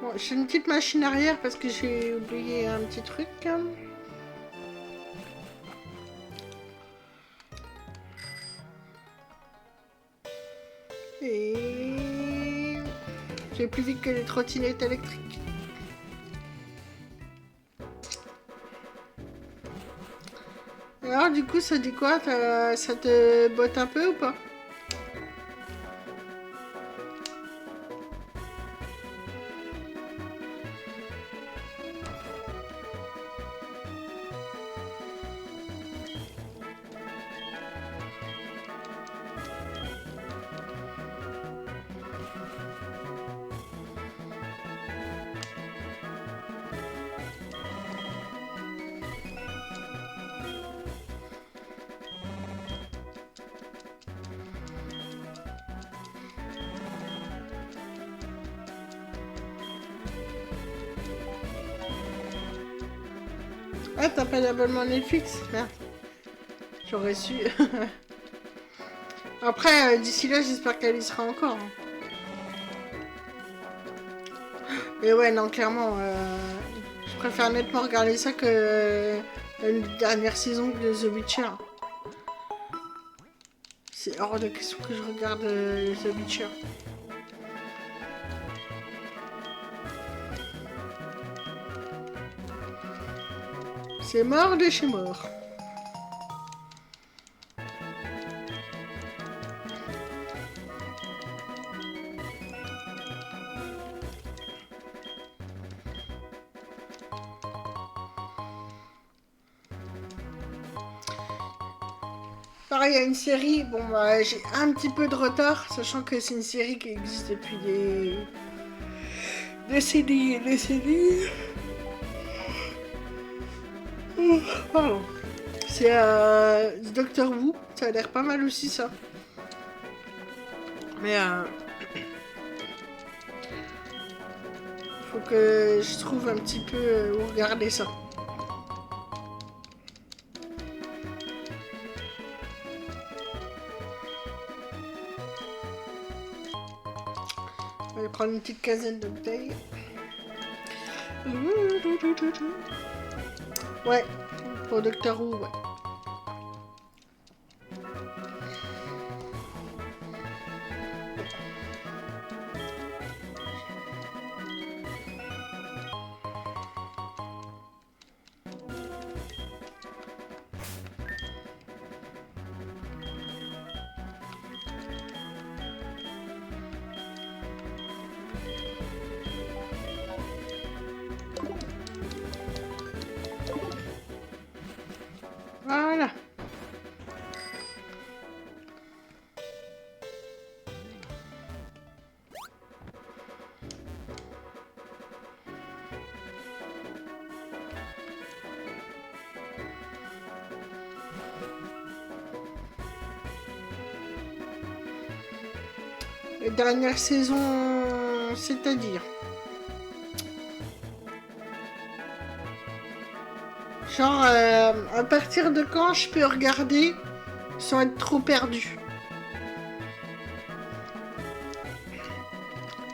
Bon, j'ai une petite machine arrière parce que j'ai oublié un petit truc. Et... j'ai plus vite que les trottinettes électriques. Alors du coup ça dit quoi? Ça te botte un peu ou pas? Ah, t'as pas d'abonnement Netflix? Merde. J'aurais su. Après, d'ici là, j'espère qu'elle y sera encore. Mais ouais, non, clairement, je préfère nettement regarder ça que une dernière saison de The Witcher. C'est hors de question que je regarde The Witcher. C'est mort de chez mort. Pareil, il y a une série, bon bah j'ai un petit peu de retard, sachant que c'est une série qui existe depuis des décennies et décennies. Pardon. C'est Doctor Who, ça a l'air pas mal aussi ça. Mais faut que je trouve un petit peu où regarder ça. On va prendre une petite quinzaine de bouteilles. Ouais, pour Doctor Who, ouais. Voilà. Les dernières saisons, c'est-à-dire genre, à partir de quand je peux regarder sans être trop perdu?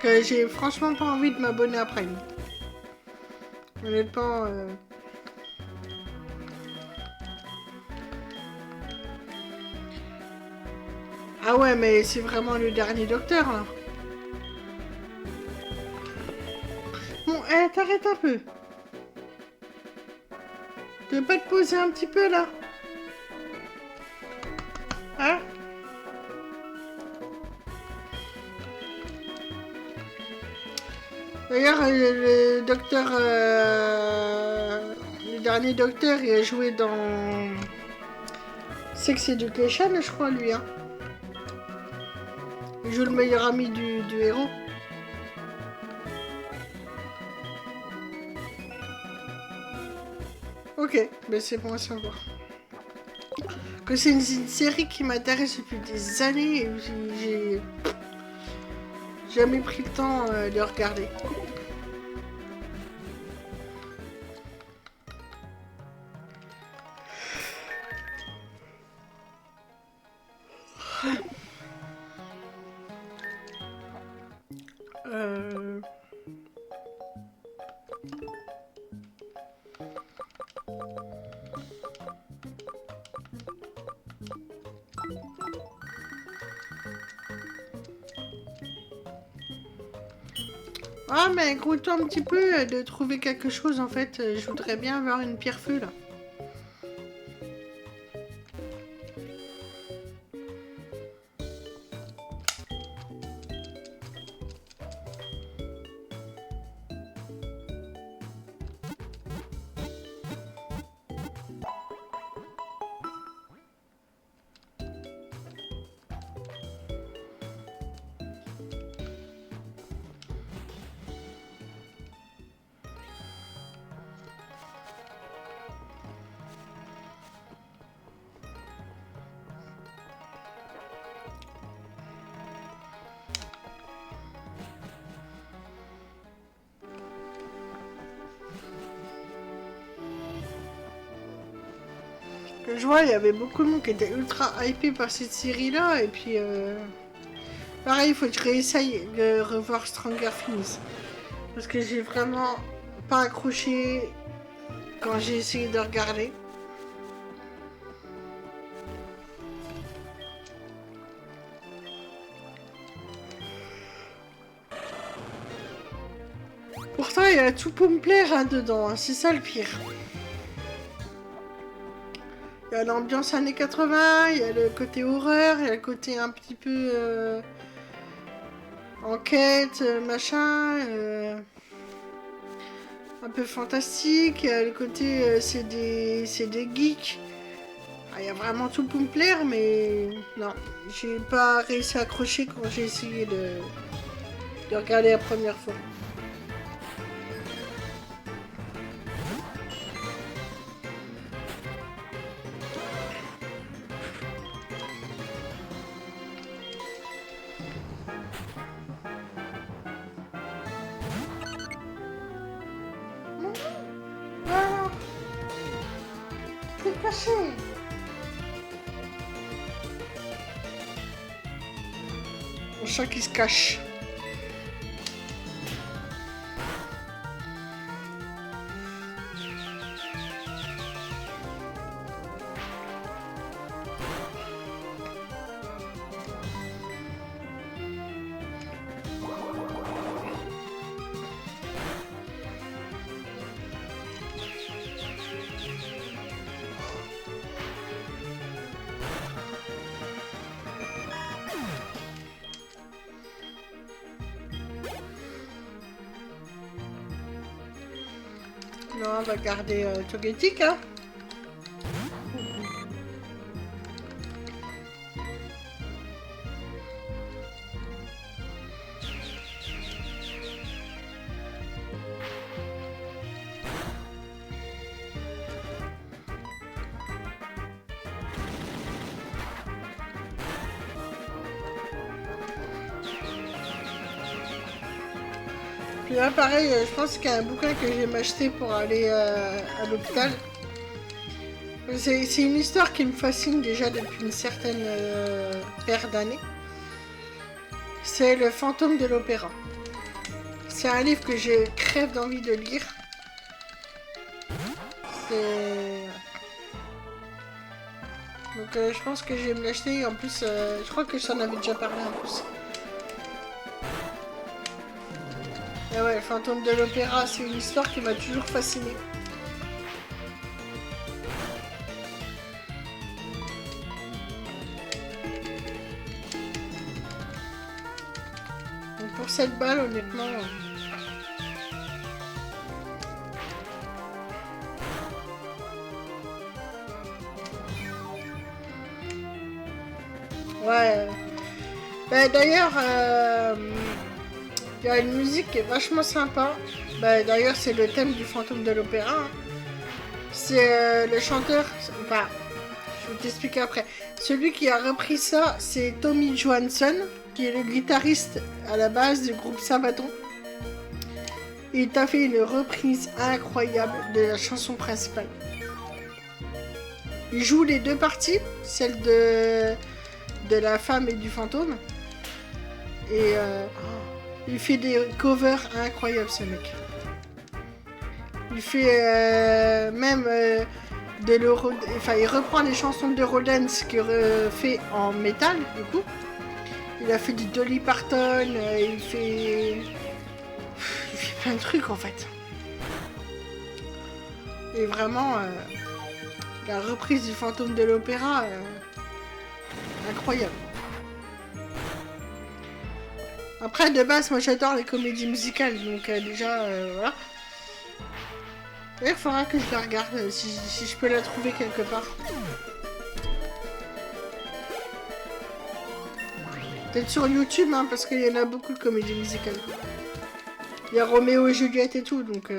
Que j'ai franchement pas envie de m'abonner à Prime. Honnêtement, ah ouais, mais c'est vraiment le dernier Docteur, là. Bon, t'arrêtes un peu. Tu veux pas te poser un petit peu, là? Hein? D'ailleurs, le docteur... le dernier Docteur, il a joué dans... Sex Education, je crois, lui, hein. Il joue le meilleur ami du héros. Ok, mais c'est bon à savoir. Que c'est une série qui m'intéresse depuis des années et j'ai jamais pris le temps de regarder. Ah mais écoute-toi un petit peu de trouver quelque chose en fait. Je voudrais bien avoir une pierre-feu là. Je vois, il y avait beaucoup de monde qui était ultra hypé par cette série-là, et puis pareil, il faut que je réessaye de revoir Stranger Things. Parce que j'ai vraiment pas accroché quand j'ai essayé de regarder. Pourtant, il y a tout pour me plaire hein, dedans, hein. C'est ça le pire. y a l'ambiance années 80, il y a le côté horreur, il y a le côté un petit peu enquête, machin, un peu fantastique, il y a le côté c'est des geeks. Il y a vraiment tout pour me plaire, mais non, j'ai pas réussi à accrocher quand j'ai essayé de regarder la première fois. Ah, c'est caché. Mon chat qui se cache. Non, on va garder Togetic, hein. Puis là, pareil, je pense qu'il y a un bouquin que je vais m'acheter pour aller à l'hôpital. C'est une histoire qui me fascine déjà depuis une certaine paire d'années. C'est Le Fantôme de l'Opéra. C'est un livre que je crève d'envie de lire. Donc je pense que je vais me l'acheter. En plus, je crois que je t'en avais déjà parlé en plus. Et ouais, Le Fantôme de l'Opéra, c'est une histoire qui m'a toujours fascinée. Donc pour cette balle, honnêtement... Ouais. Bah, d'ailleurs, il y a une musique qui est vachement sympa. Bah, d'ailleurs, c'est le thème du Fantôme de l'Opéra. Hein. C'est le chanteur... Enfin, je vais t'expliquer après. Celui qui a repris ça, c'est Tommy Johansson, qui est le guitariste à la base du groupe Sabaton. Il t'a fait une reprise incroyable de la chanson principale. Il joue les deux parties, celle de la femme et du fantôme. Et il fait des covers incroyables, ce mec. Il fait même il reprend les chansons de Rodens qu'il fait en métal, du coup. Il a fait du Dolly Parton, il fait plein de trucs, en fait. Et vraiment, la reprise du Fantôme de l'Opéra, incroyable. Après, de base, moi j'adore les comédies musicales, donc déjà, voilà. Il faudra que je la regarde, si je peux la trouver quelque part. Peut-être sur YouTube, hein, parce qu'il y en a beaucoup de comédies musicales. Il y a Roméo et Juliette et tout, donc...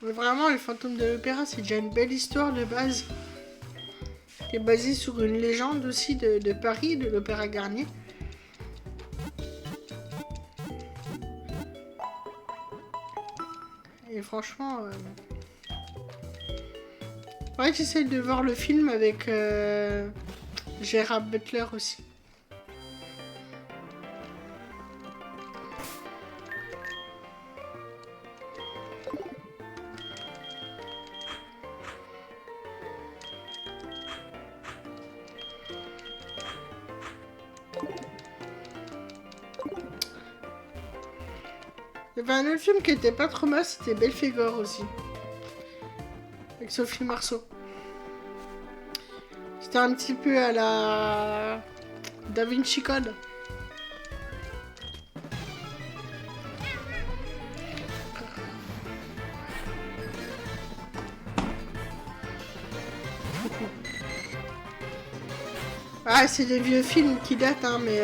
Mais vraiment, le Fantôme de l'Opéra, c'est déjà une belle histoire de base. Qui est basée sur une légende aussi de Paris, de l'Opéra Garnier. Et franchement... Ouais, j'essaie de voir le film avec... Gérard Butler aussi. Il y avait un autre film qui était pas trop mal, c'était Belphégor aussi. Avec Sophie Marceau. C'était un petit peu à la Da Vinci Code. Ah, c'est des vieux films qui datent, hein, mais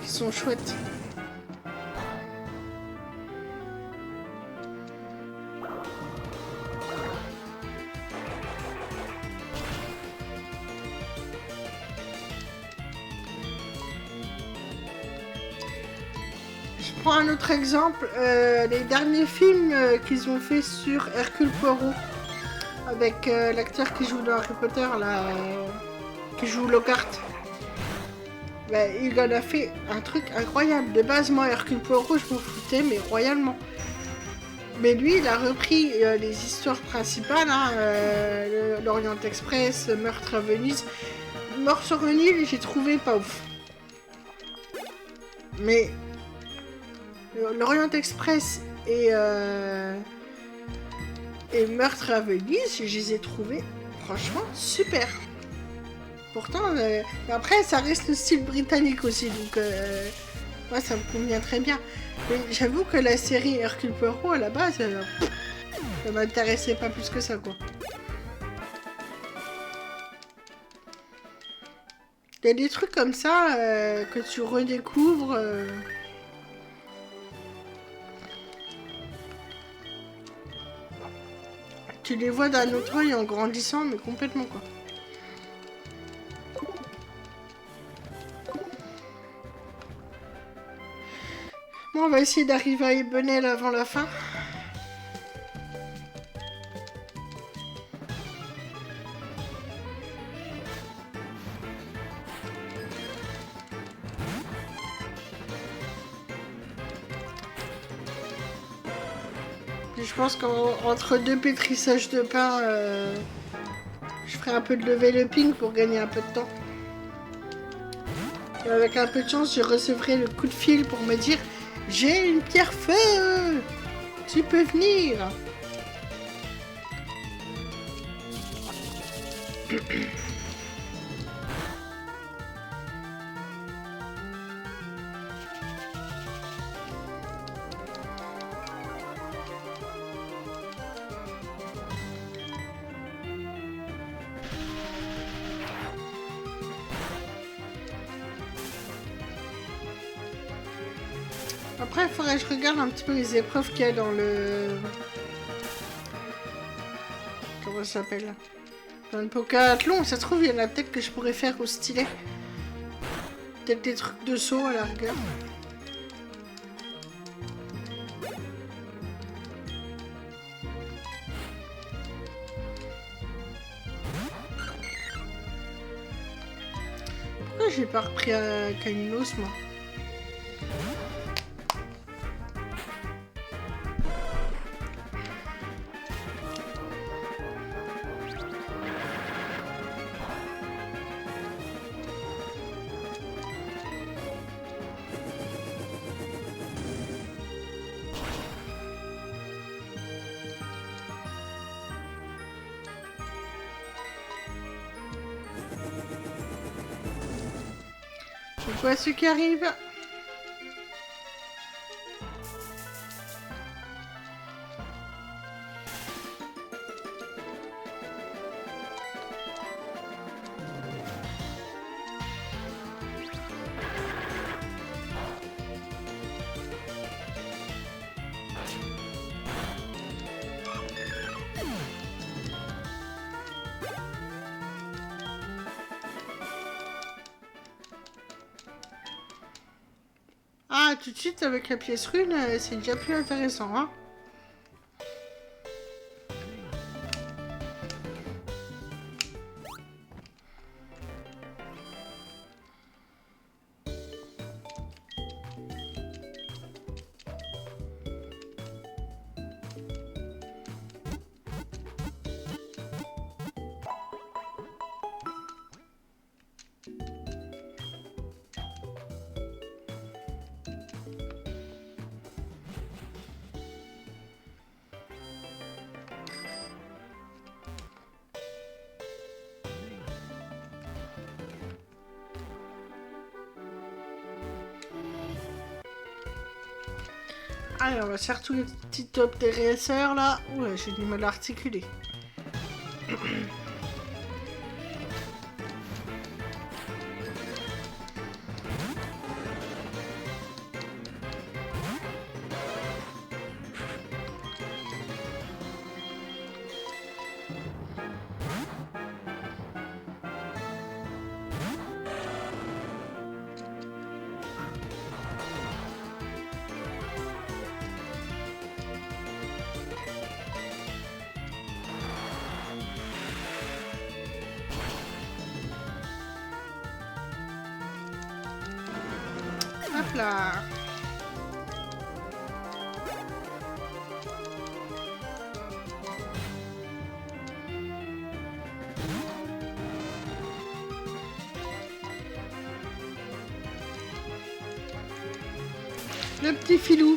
qui sont chouettes. Je prends un autre exemple, les derniers films qu'ils ont fait sur Hercule Poirot, avec l'acteur qui joue dans Harry Potter, là, qui joue Lockhart. Bah, il en a fait un truc incroyable. De base, moi, Hercule Poirot, je m'en foutais, mais royalement. Mais lui, il a repris les histoires principales, hein, l'Orient Express, Meurtre à Venise. Mort sur le Nil, j'ai trouvé pas ouf. Mais l'Orient Express et Meurtre à Venise, je les ai trouvés franchement super. Pourtant, après, ça reste le style britannique aussi, donc moi, ça me convient très bien. Mais j'avoue que la série Hercule Poirot, à la base, ça m'intéressait pas plus que ça, quoi. Il y a des trucs comme ça que tu redécouvres. Tu les vois d'un autre œil en grandissant, mais complètement, quoi. Bon, on va essayer d'arriver à Ebenel avant la fin. Je pense qu'entre deux pétrissages de pain, je ferai un peu de level-upping pour gagner un peu de temps. Et avec un peu de chance, je recevrai le coup de fil pour me dire « J'ai une pierre feu! Tu peux venir !» Après, il faudrait que je regarde un petit peu les épreuves qu'il y a dans le... Comment ça s'appelle? Dans le Pocathlon, ça se trouve, il y en a peut-être que je pourrais faire au stylet. Peut-être des trucs de saut à la rigueur. Pourquoi j'ai pas repris à Caminos, moi? Je vois ce qui arrive. Ah, tout de suite avec la pièce rune, c'est déjà plus intéressant, hein. Allez, on va faire tous les petits top dresseurs là. Oula, j'ai du mal à articuler. Hop là. Le petit filou.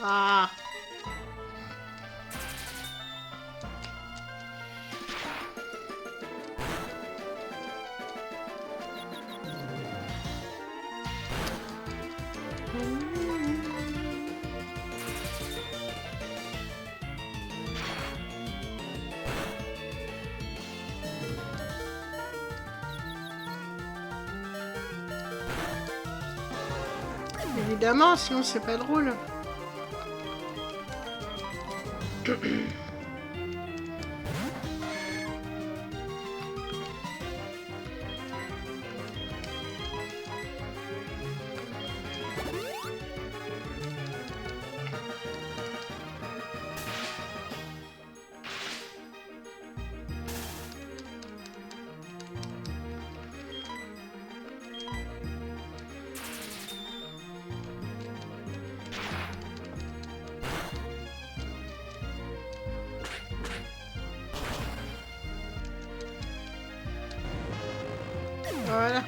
Ah. Évidemment, sinon c'est pas drôle. Voilà.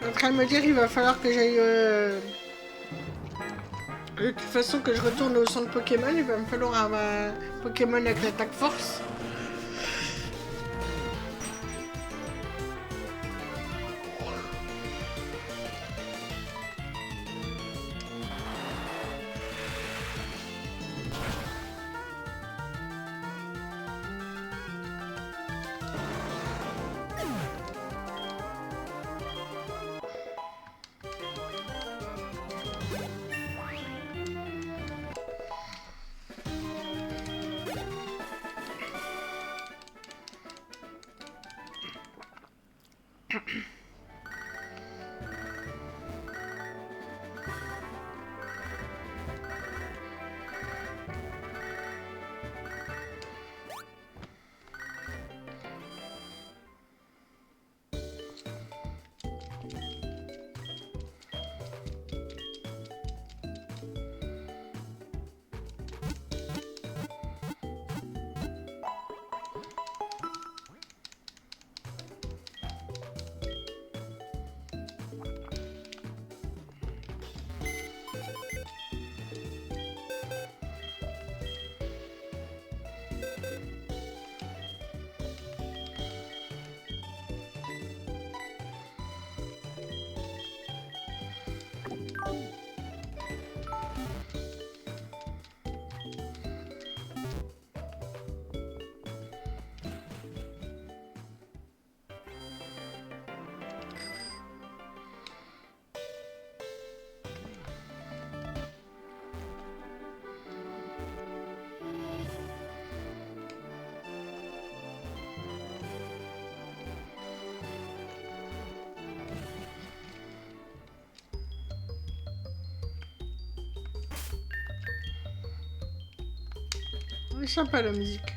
En train de me dire il va falloir que j'aille de toute façon que je retourne au centre Pokémon, il va me falloir un Pokémon avec l'attaque force. C'est sympa la musique.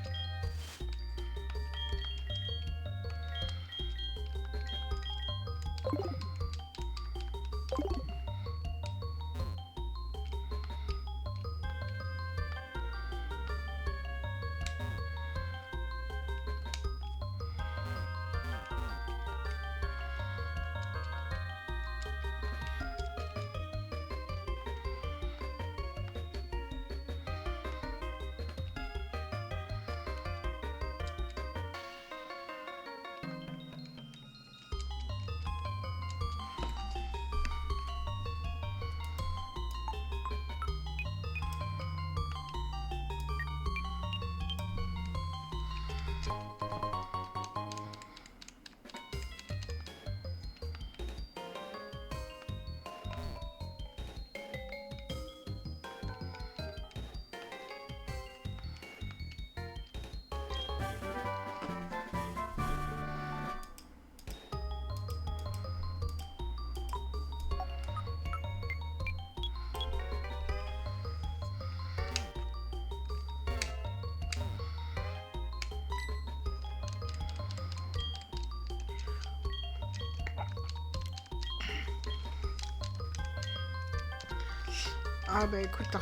Ah bah écoute, hein.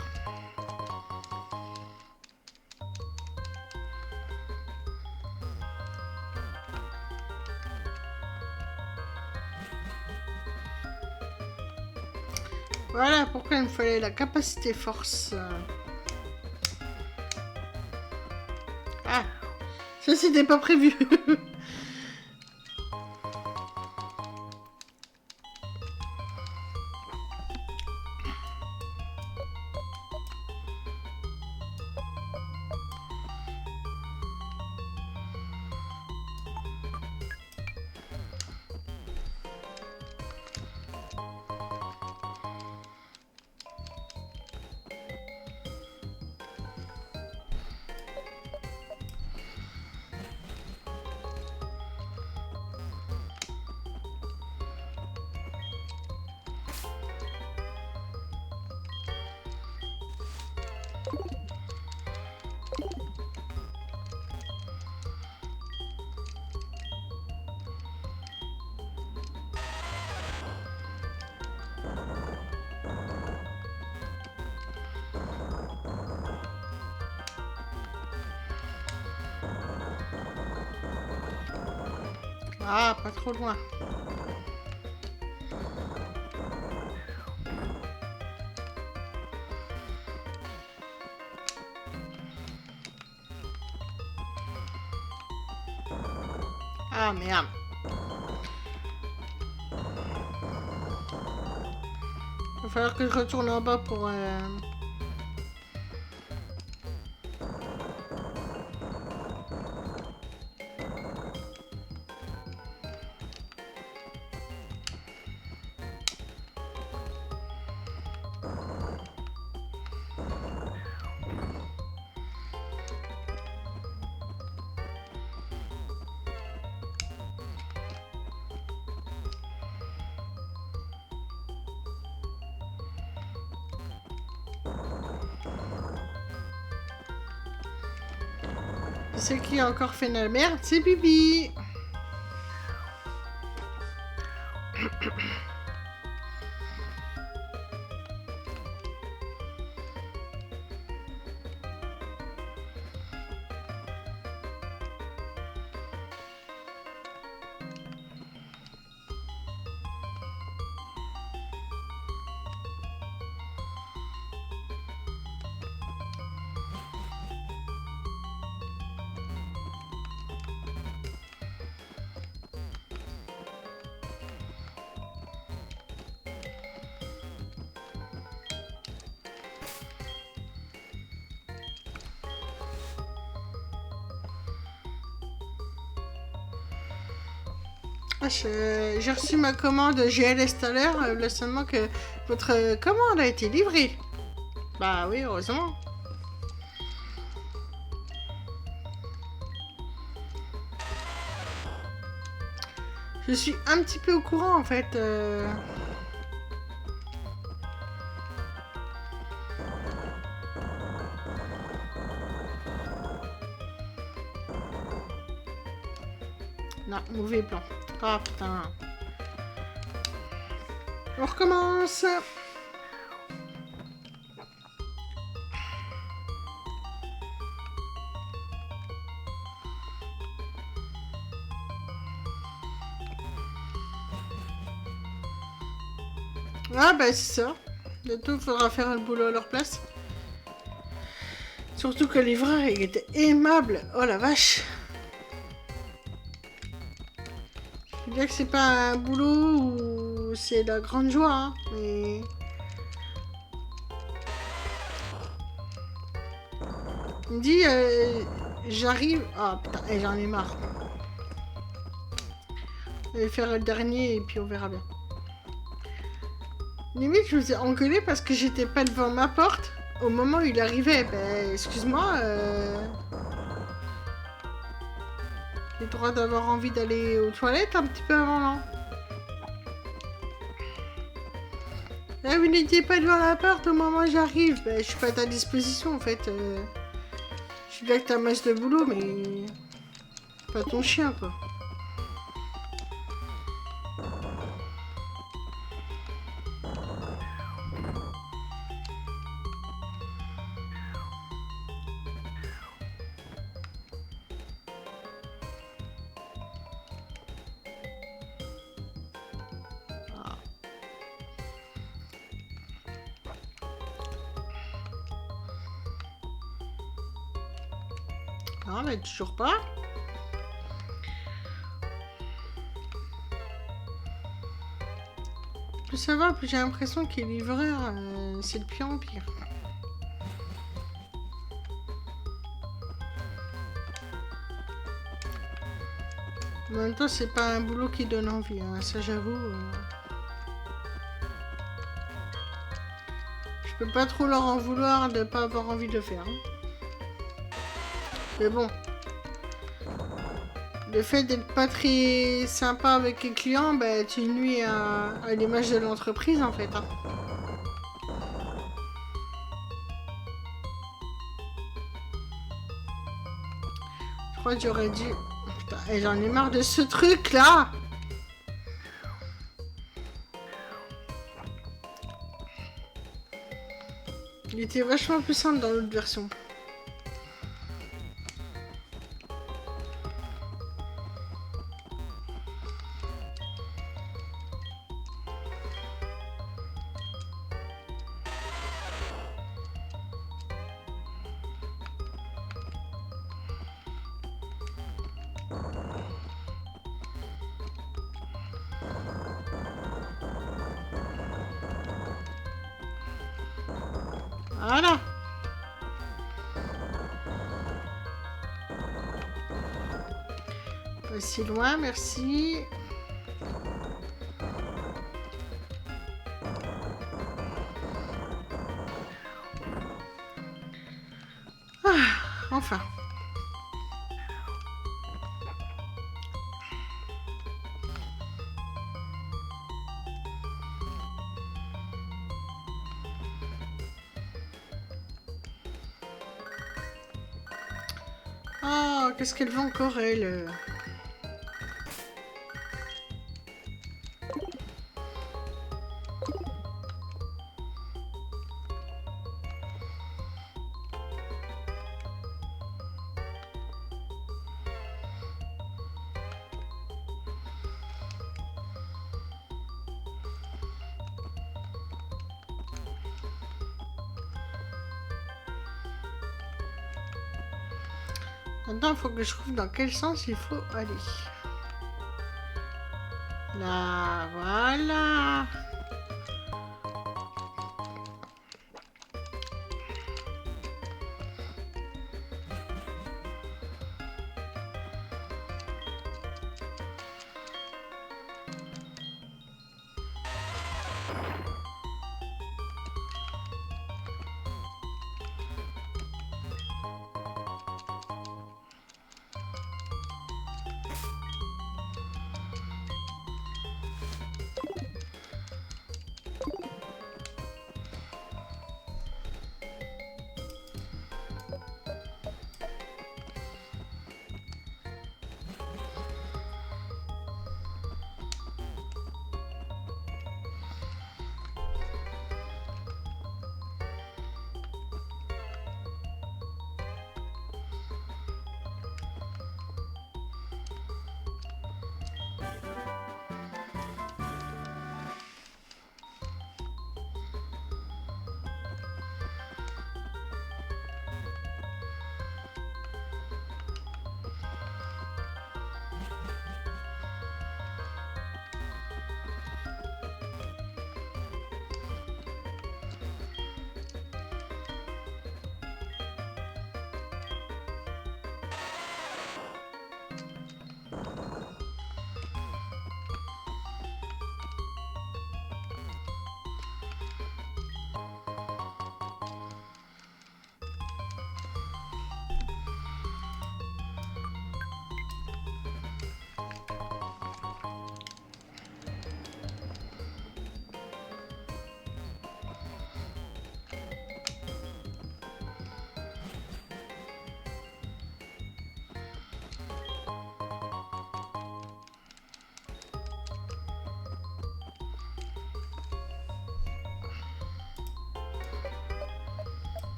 Voilà pourquoi il me fallait la capacité force. Ah, ça c'était pas prévu. Ah, pas trop loin. Ah merde. Il va falloir que je retourne en bas pour... C'est qui a encore fait la merde? C'est Bibi. Ah, j'ai reçu ma commande GLS tout à l'heure, là seulement que votre commande a été livrée. Bah oui, heureusement. Je suis un petit peu au courant en fait. Non, mauvais plan. Ah putain. On recommence. Ah bah c'est ça. Bientôt il faudra faire le boulot à leur place. Surtout que le livreur il était aimable. Oh la vache. Je veux dire que c'est pas un boulot où c'est la grande joie, hein, mais... Il me dit, j'arrive... Ah putain, j'en ai marre. Je vais faire le dernier et puis on verra bien. Limite, je vous ai engueulé parce que j'étais pas devant ma porte. Au moment où il arrivait, ben, excuse-moi, j'ai le droit d'avoir envie d'aller aux toilettes un petit peu avant, non? Là, vous n'étiez pas devant la porte au moment où j'arrive. Ben, je suis pas à ta disposition, en fait. Je suis là que t'as masse de boulot, mais... Pas ton chien, quoi. Non, mais toujours pas. Plus ça va, plus j'ai l'impression que les livreurs, c'est de pire en pire. En même temps, c'est pas un boulot qui donne envie, hein, ça j'avoue. Je peux pas trop leur en vouloir de pas avoir envie de le faire. Hein. Mais bon. Le fait d'être pas très sympa avec les clients, bah, tu nuis à l'image de l'entreprise en fait. Hein. Je crois que j'aurais dû... Putain, j'en ai marre de ce truc là. Il était vachement plus simple dans l'autre version. Voilà. Pas si loin, merci. Ah, enfin. Oh, qu'est-ce qu'elle veut encore, elle? Maintenant, il faut que je trouve dans quel sens il faut aller. Là, voilà.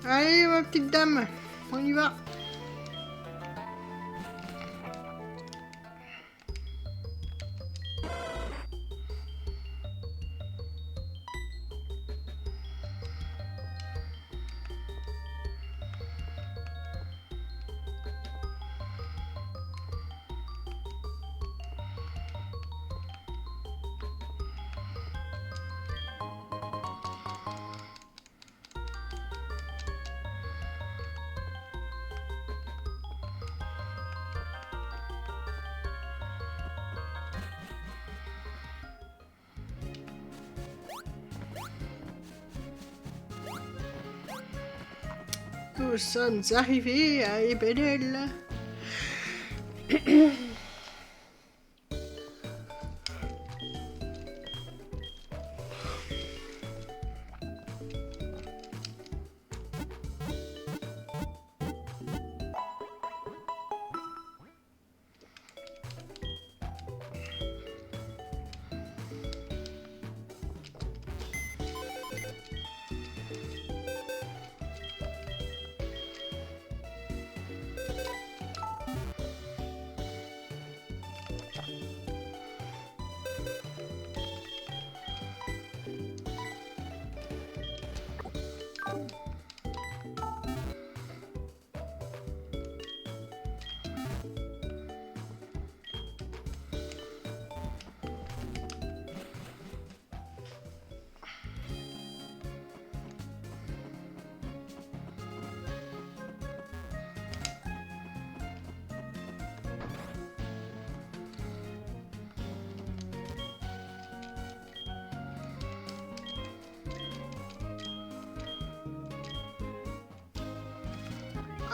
Allez, ma petite dame, on y va. Nous sommes arrivés à Ebenel.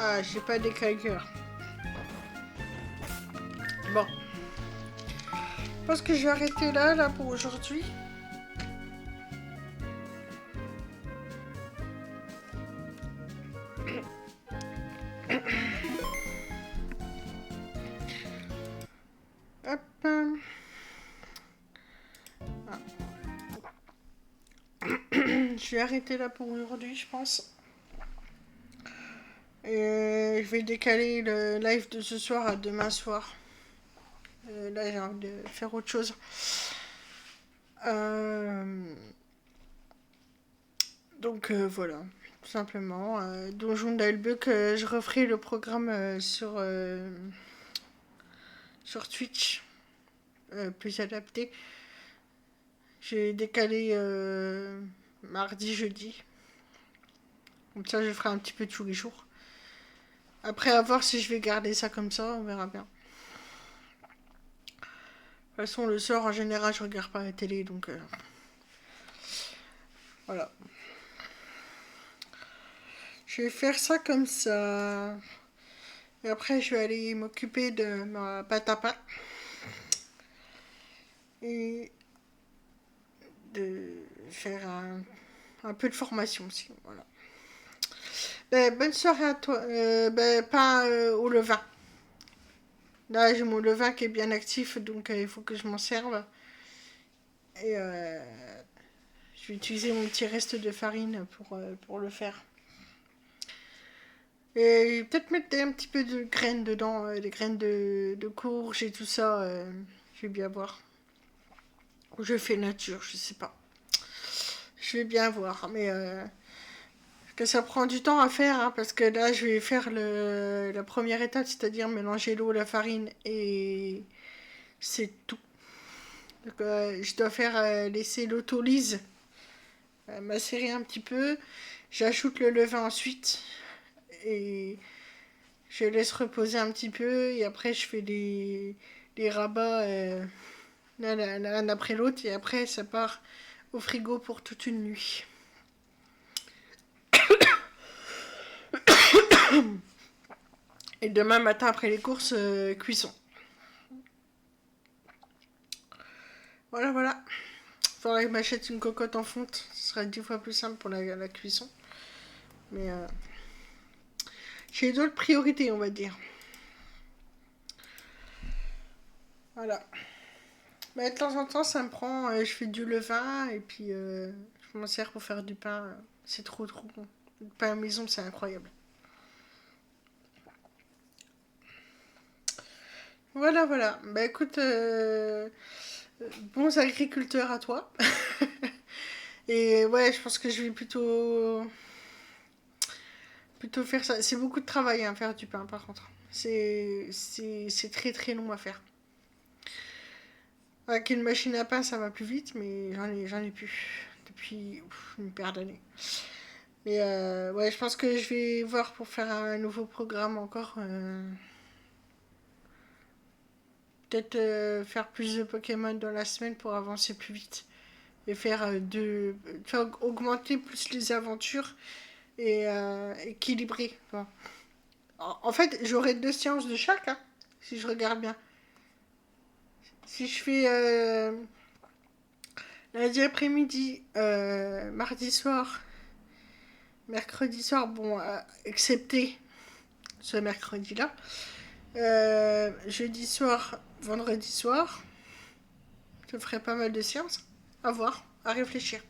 Ah, j'ai pas d'éclaireur. Bon. Je pense que je vais arrêter là pour aujourd'hui. Hop. Ah. Je vais arrêter là pour aujourd'hui, je pense. Je vais décaler le live de ce soir à demain soir. Là, j'ai envie de faire autre chose. Donc voilà, tout simplement. Donjon d'Albuck, je referai le programme sur Twitch, plus adapté. J'ai décalé mardi, jeudi. Comme ça, je ferai un petit peu tous les jours. Après, à voir si je vais garder ça comme ça, on verra bien. De toute façon, le soir, en général, je regarde pas la télé, donc voilà. Je vais faire ça comme ça. Et après, je vais aller m'occuper de ma pâte à pain. Et de faire un peu de formation aussi. Voilà. Ben, bonne soirée à toi. Pain au levain. Là, j'ai mon levain qui est bien actif, donc il faut que je m'en serve. Et je vais utiliser mon petit reste de farine pour le faire. Et peut-être mettre un petit peu de graines dedans, des graines de courge et tout ça. Je vais bien voir. Ou je fais nature, je sais pas. Je vais bien voir, mais que ça prend du temps à faire, hein, parce que là, je vais faire la première étape, c'est-à-dire mélanger l'eau, la farine, et c'est tout. Donc, je dois faire laisser l'autolyse macérer un petit peu. J'ajoute le levain ensuite, et je laisse reposer un petit peu, et après, je fais des rabats l'un après l'autre, et après, ça part au frigo pour toute une nuit. Et demain matin, après les courses, cuisson. Voilà, voilà. Faudrait que je m'achète une cocotte en fonte. Ce serait 10 fois plus simple pour la cuisson. Mais j'ai d'autres priorités, on va dire. Voilà. Mais de temps en temps, ça me prend. Je fais du levain et puis je m'en sers pour faire du pain. C'est trop bon. Le pain à la maison, c'est incroyable. Voilà, voilà. Bah écoute, bons agriculteurs à toi. Et ouais, je pense que je vais plutôt faire ça. C'est beaucoup de travail à faire du pain, par contre. C'est très très long à faire. Avec une machine à pain, ça va plus vite, mais j'en ai plus depuis une paire d'années. Mais ouais, je pense que je vais voir pour faire un nouveau programme encore. Peut-être faire plus de Pokémon dans la semaine pour avancer plus vite. Et faire faire augmenter plus les aventures et équilibrer. Enfin, en fait, j'aurai 2 séances de chaque, hein, si je regarde bien. Si je fais lundi après-midi, mardi soir, mercredi soir, bon, excepté ce mercredi-là, jeudi soir, vendredi soir, je ferai pas mal de séances. À voir, à réfléchir.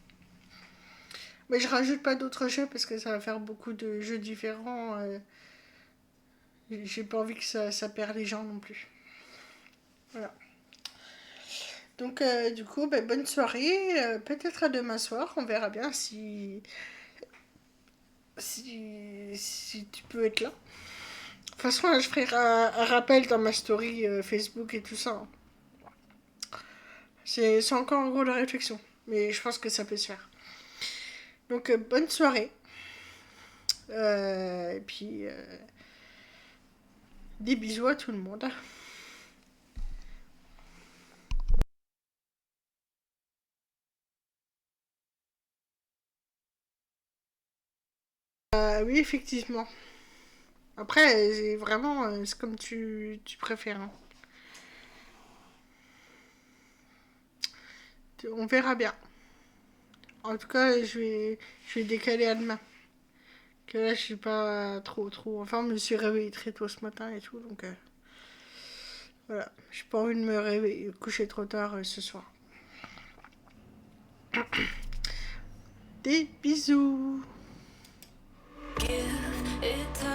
Mais je rajoute pas d'autres jeux parce que ça va faire beaucoup de jeux différents. J'ai pas envie que ça perd les gens non plus. Voilà. Donc, du coup, ben, bonne soirée. Peut-être à demain soir. On verra bien si tu peux être là. De toute façon, là, je ferai un rappel dans ma story Facebook et tout ça, hein. C'est encore en gros la réflexion. Mais je pense que ça peut se faire. Donc, bonne soirée. Et puis, des bisous à tout le monde. Oui, effectivement. Après, c'est vraiment, c'est comme tu préfères, hein. On verra bien. En tout cas, je vais décaler à demain. Que là, je suis pas trop en forme. Je me suis réveillée très tôt ce matin et tout, donc voilà. J'ai pas envie de me réveiller, coucher trop tard ce soir. Des bisous. Give it time.